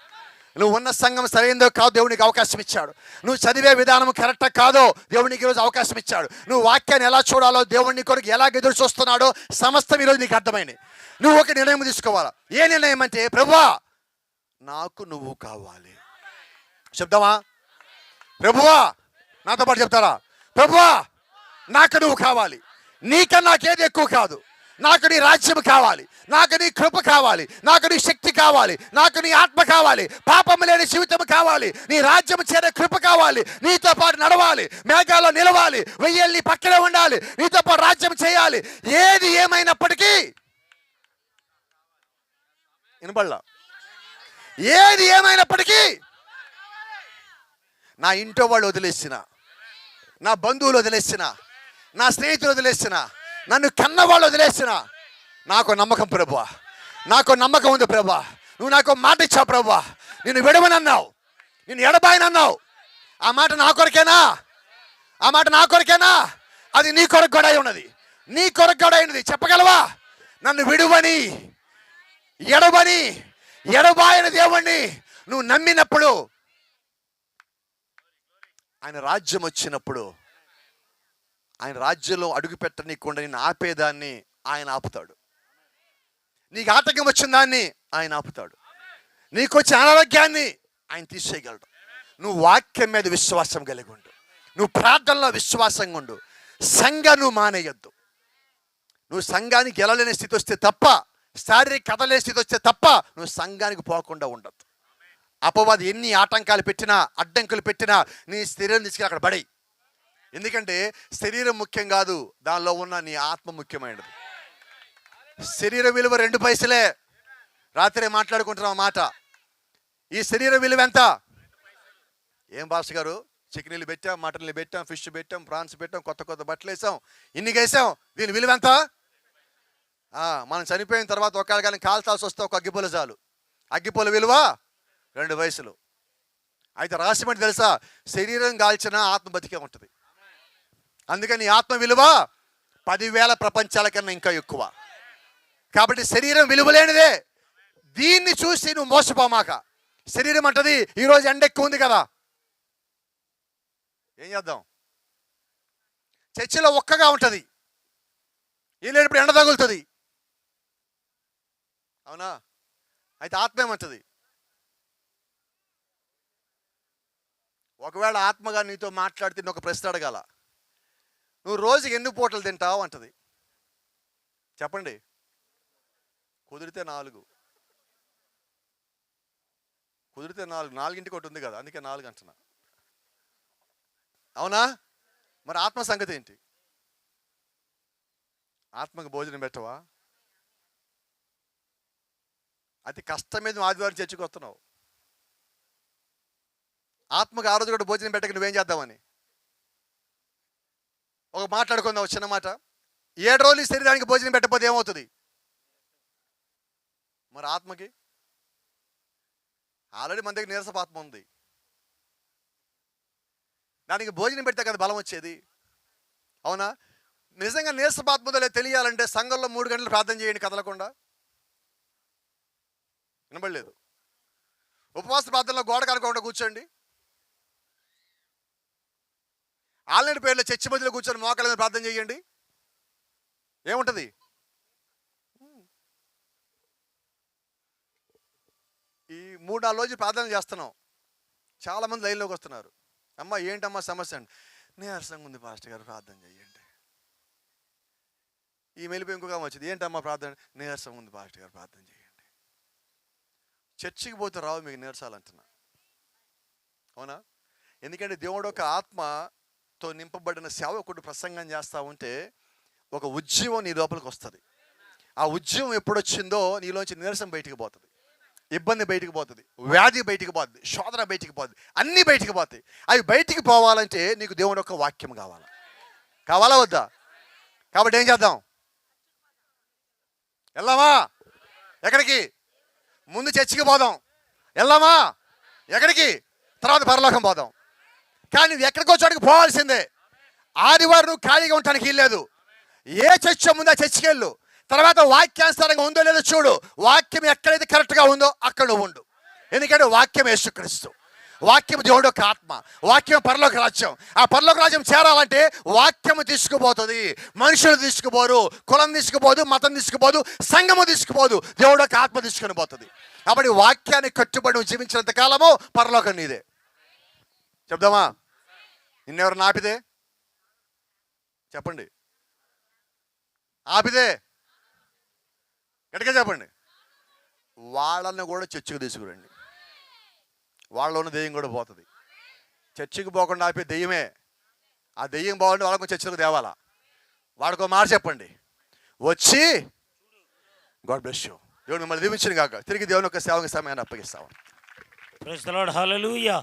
నువ్వు ఉన్న సంఘం సరైందో కాదో దేవునికి అవకాశం ఇచ్చాడు. నువ్వు చదివే విధానం కరెక్టా కాదో దేవునికి ఈరోజు అవకాశం ఇచ్చాడు. నువ్వు వాక్యాన్ని ఎలా చూడాలో దేవుడిని కొరకు ఎలా ఎదురు చూస్తున్నాడో సమస్తం ఈరోజు నీకు అర్థమైంది. నువ్వు ఒక నిర్ణయం తీసుకోవాలా. ఏ నిర్ణయం అంటే, ప్రభువా నాకు నువ్వు కావాలి. చెప్దామా? ప్రభువా, నాతో పాటు చెప్తారా? ప్రభువా నాకు నువ్వు కావాలి. నీకన్నా నాకేది ఎక్కువ కాదు. నాకు నీ రాజ్యం కావాలి, నాకు నీ కృప కావాలి, నాకు నీ శక్తి కావాలి, నాకు నీ ఆత్మ కావాలి, పాపం లేని జీవితం కావాలి, నీ రాజ్యం చేరే కృప కావాలి, నీతో పాటు నడవాలి, మేఘాల్లో నిలవాలి, వెయ్యేళ్ళు నీ పక్కనే ఉండాలి, నీతో పాటు రాజ్యం చేయాలి. ఏది ఏమైనప్పటికీ వినబడలా? ఏది ఏమైనప్పటికీ నా ఇంట్లో వాళ్ళు వదిలేసిన, నా బంధువులు వదిలేసిన, నా స్నేహితులు వదిలేసిన, నన్ను కన్నవాళ్ళు వదిలేసిన, నాకు నమ్మకం ప్రభువా, నాకు నమ్మకం ఉంది ప్రభువా. నువ్వు నాకు మాట ఇచ్చావు ప్రభువా, నిన్ను విడవనన్నావు, నిన్ను ఎడబాయనన్నావు. ఆ మాట నా కొరకేనా? ఆ మాట నా కొరకేనా? అది నీ కొరకు కూడా ఉన్నది, నీ కొరకు కూడా అయినది. చెప్పగలవా? నన్ను విడువని, ఎడబని, ఎడబాయని దేవుణ్ణి నువ్వు నమ్మినప్పుడు, ఆయన రాజ్యం వచ్చినప్పుడు, ఆయన రాజ్యంలో అడుగు పెట్టనీయకుండా నేను ఆపేదాన్ని ఆయన ఆపుతాడు. నీకు ఆటంకం వచ్చిన దాన్ని ఆయన ఆపుతాడు. నీకు వచ్చే అనారోగ్యాన్ని ఆయన తీసేయగలడు. నువ్వు వాక్యం మీద విశ్వాసం కలిగి ఉండు, నువ్వు ప్రార్థనలో విశ్వాసంగా ఉండు. సంఘం నువ్వు మానేయొద్దు. నువ్వు సంఘానికి వెళ్ళలేని స్థితి వస్తే తప్ప, శారీరక కదలేని స్థితి వస్తే తప్ప నువ్వు సంఘానికి పోకుండా ఉండద్దు. అపవాది ఎన్ని ఆటంకాలు పెట్టినా, అడ్డంకులు పెట్టినా నీ శరీరం తీసుకెళ్ళి అక్కడ పడేయి. ఎందుకంటే శరీరం ముఖ్యం కాదు, దానిలో ఉన్న నీ ఆత్మ ముఖ్యమైనది. శరీర విలువ 2 పైసలే. రాత్రి మాట్లాడుకుంటున్నాం మాట. ఈ శరీర విలువ ఎంత? ఏం భాష గారు, చికెనీలు పెట్టాం, మటన్లు పెట్టాం, ఫిష్ పెట్టాం, ప్రాన్స్ పెట్టాం, కొత్త కొత్త బట్టలు వేసాం, ఇన్ని వేసాం. దీని విలువ ఎంత? మనం చనిపోయిన తర్వాత ఒకవేళ కానీ కాల్చాల్సి వస్తే ఒక అగ్గిపొల చాలు. అగ్గిపొల విలువ 2 పైసలు. అయితే రహస్యం ఏంటి తెలుసా? శరీరం కాల్చిన ఆత్మ బతికే ఉంటుంది. అందుకని ఆత్మ విలువ 10,000 ప్రపంచాల కన్నా ఇంకా ఎక్కువ. కాబట్టి శరీరం విలువలేనిదే. దీన్ని చూసి నువ్వు మోసపోమాక. శరీరం అంటది ఈరోజు ఎండ ఎక్కువ ఉంది కదా, ఏం చేద్దాం? చర్చిలో ఒక్కగా ఉంటుంది, వెళ్ళేటప్పుడు ఎండ తగులుతుంది. అవునా? అయితే ఆత్మ ఏమంటది? ఒకవేళ ఆత్మగా నీతో మాట్లాడితే ఒక ప్రశ్న అడగాల, నువ్వు రోజుకి ఎన్ని పూటలు తింటావు అంటది. చెప్పండి. కుదిరితే 4. కుదిరితే 4. 4ంటికి ఒకటి ఉంది కదా, అందుకే 4 అంటున్నా. అవునా? మరి ఆత్మ సంగతి ఏంటి? ఆత్మకు భోజనం పెట్టవా? అతి కష్టం మీద ఆదివారం చర్చికి వస్తున్నావు. ఆత్మకు ఆ రోజు కూడా భోజనం పెట్టక నువ్వేం చేద్దామని ఒక మాట్లాడుకుందాం, చిన్న మాట. 7 రోజులు ఈ శరీరానికి భోజనం పెట్టకపోతే ఏమవుతుంది? మరి ఆత్మకి ఆల్రెడీ మన దగ్గర నీరసపు ఆత్మ ఉంది. దానికి భోజనం పెడితే కదా బలం వచ్చేది. అవునా? నిజంగా నీరసపు ఆత్మ ఉందో లేదో తెలియాలంటే సంఘంలో 3 గంటలు ప్రార్థన చేయండి కదలకుండా. వినబడలేదు? ఉపవాస ప్రార్థనలో గోడ కనుకోకుండా కూర్చోండి. ఆన్లైన్ పేర్లో చర్చి మధ్యలో కూర్చొని మోకాళ్ళ మీద ప్రార్థన చేయండి. ఏముంటుంది? ఈ 3-4 రోజులు ప్రార్థన చేస్తున్నాం. చాలామంది లైన్లోకి వస్తున్నారు. అమ్మ ఏంటమ్మా సమస్య అండి? నీరసంగా ఉంది పాస్టర్ గారు, ప్రార్థన చేయండి. ఈ మెలిపి ఇంకొక వచ్చింది, ఏంటమ్మా ప్రార్థన? నీరసంగా ఉంది పాస్టర్ గారు, ప్రార్థన చేయండి. చర్చికి పోతే రావు మీకు నీరసాలు అంటున్నా. అవునా? ఎందుకంటే దేవుడు ఒక ఆత్మతో నింపబడిన సేవకుడు ప్రసంగం చేస్తూ ఉంటే ఒక ఉద్యమం నీ లోపలికి వస్తుంది. ఆ ఉద్యమం ఎప్పుడు వచ్చిందో నీలోంచి నీరసం బయటికి పోతుంది, ఇబ్బంది బయటికి పోతుంది, వ్యాధి బయటికి పోతుంది, శోధన బయటికి పోతుంది, అన్నీ బయటికి పోతాయి. అవి బయటికి పోవాలంటే నీకు దేవుడు ఒక వాక్యం కావాలా? కావాలా వద్దా? కాబట్టి ఏం చేద్దాం? వెళ్దామా? ఎక్కడికి? ముందు చర్చికి పోదాం. వెళ్దామా? ఎక్కడికి? తర్వాత పరలోకం పోదాం. కానీ నువ్వు ఎక్కడికో చోటుకి పోవాల్సిందే. ఆదివారం నువ్వు ఖాళీగా ఉండటానికి వీల్లేదు. ఏ చర్చ ముందో ఆ చర్చికి వెళ్ళు. తర్వాత వాక్యానుసారంగా ఉందో లేదో చూడు. వాక్యం ఎక్కడైతే కరెక్ట్గా ఉందో అక్కడ నువ్వు ఉండు. ఎందుకంటే వాక్యం యేసుక్రీస్తు, వాక్యం దేవుడు ఒక ఆత్మ, వాక్యం పరలోక రాజ్యం. ఆ పరలోక రాజ్యం చేరాలంటే వాక్యం తీసుకుపోతుంది. మనుషులు తీసుకుపోరు, కులం తీసుకుపోదు, మతం తీసుకుపోదు, సంఘము తీసుకుపోదు, దేవుడు ఒక ఆత్మ తీసుకుని పోతుంది. కాబట్టి వాక్యాన్ని కట్టుబడి నువ్వు జీవించినంత కాలము పరలోకం నీదే. చెప్దామా? నిన్నెవరు ఆపిదే? చెప్పండి. ఆపిదే గట్టిగా చెప్పండి. వాళ్ళని కూడా చర్చికి తీసుకురండి. వాళ్ళలో ఉన్న దెయ్యం కూడా పోతుంది. చర్చికి పోకుండా ఆపే దెయ్యమే. ఆ దెయ్యం బాగుంటే వాళ్ళకు చర్చికి తేవాలా. వాడికో మాట చెప్పండి, వచ్చి గాడ్ బ్లెస్ యూ. దేవుడు మిమ్మల్ని దీవించిన కాక తిరిగి దేవుని యొక్క సేవకి సమయాన్ని అప్పగిస్తాం. Praise the lord. హల్లెలూయా.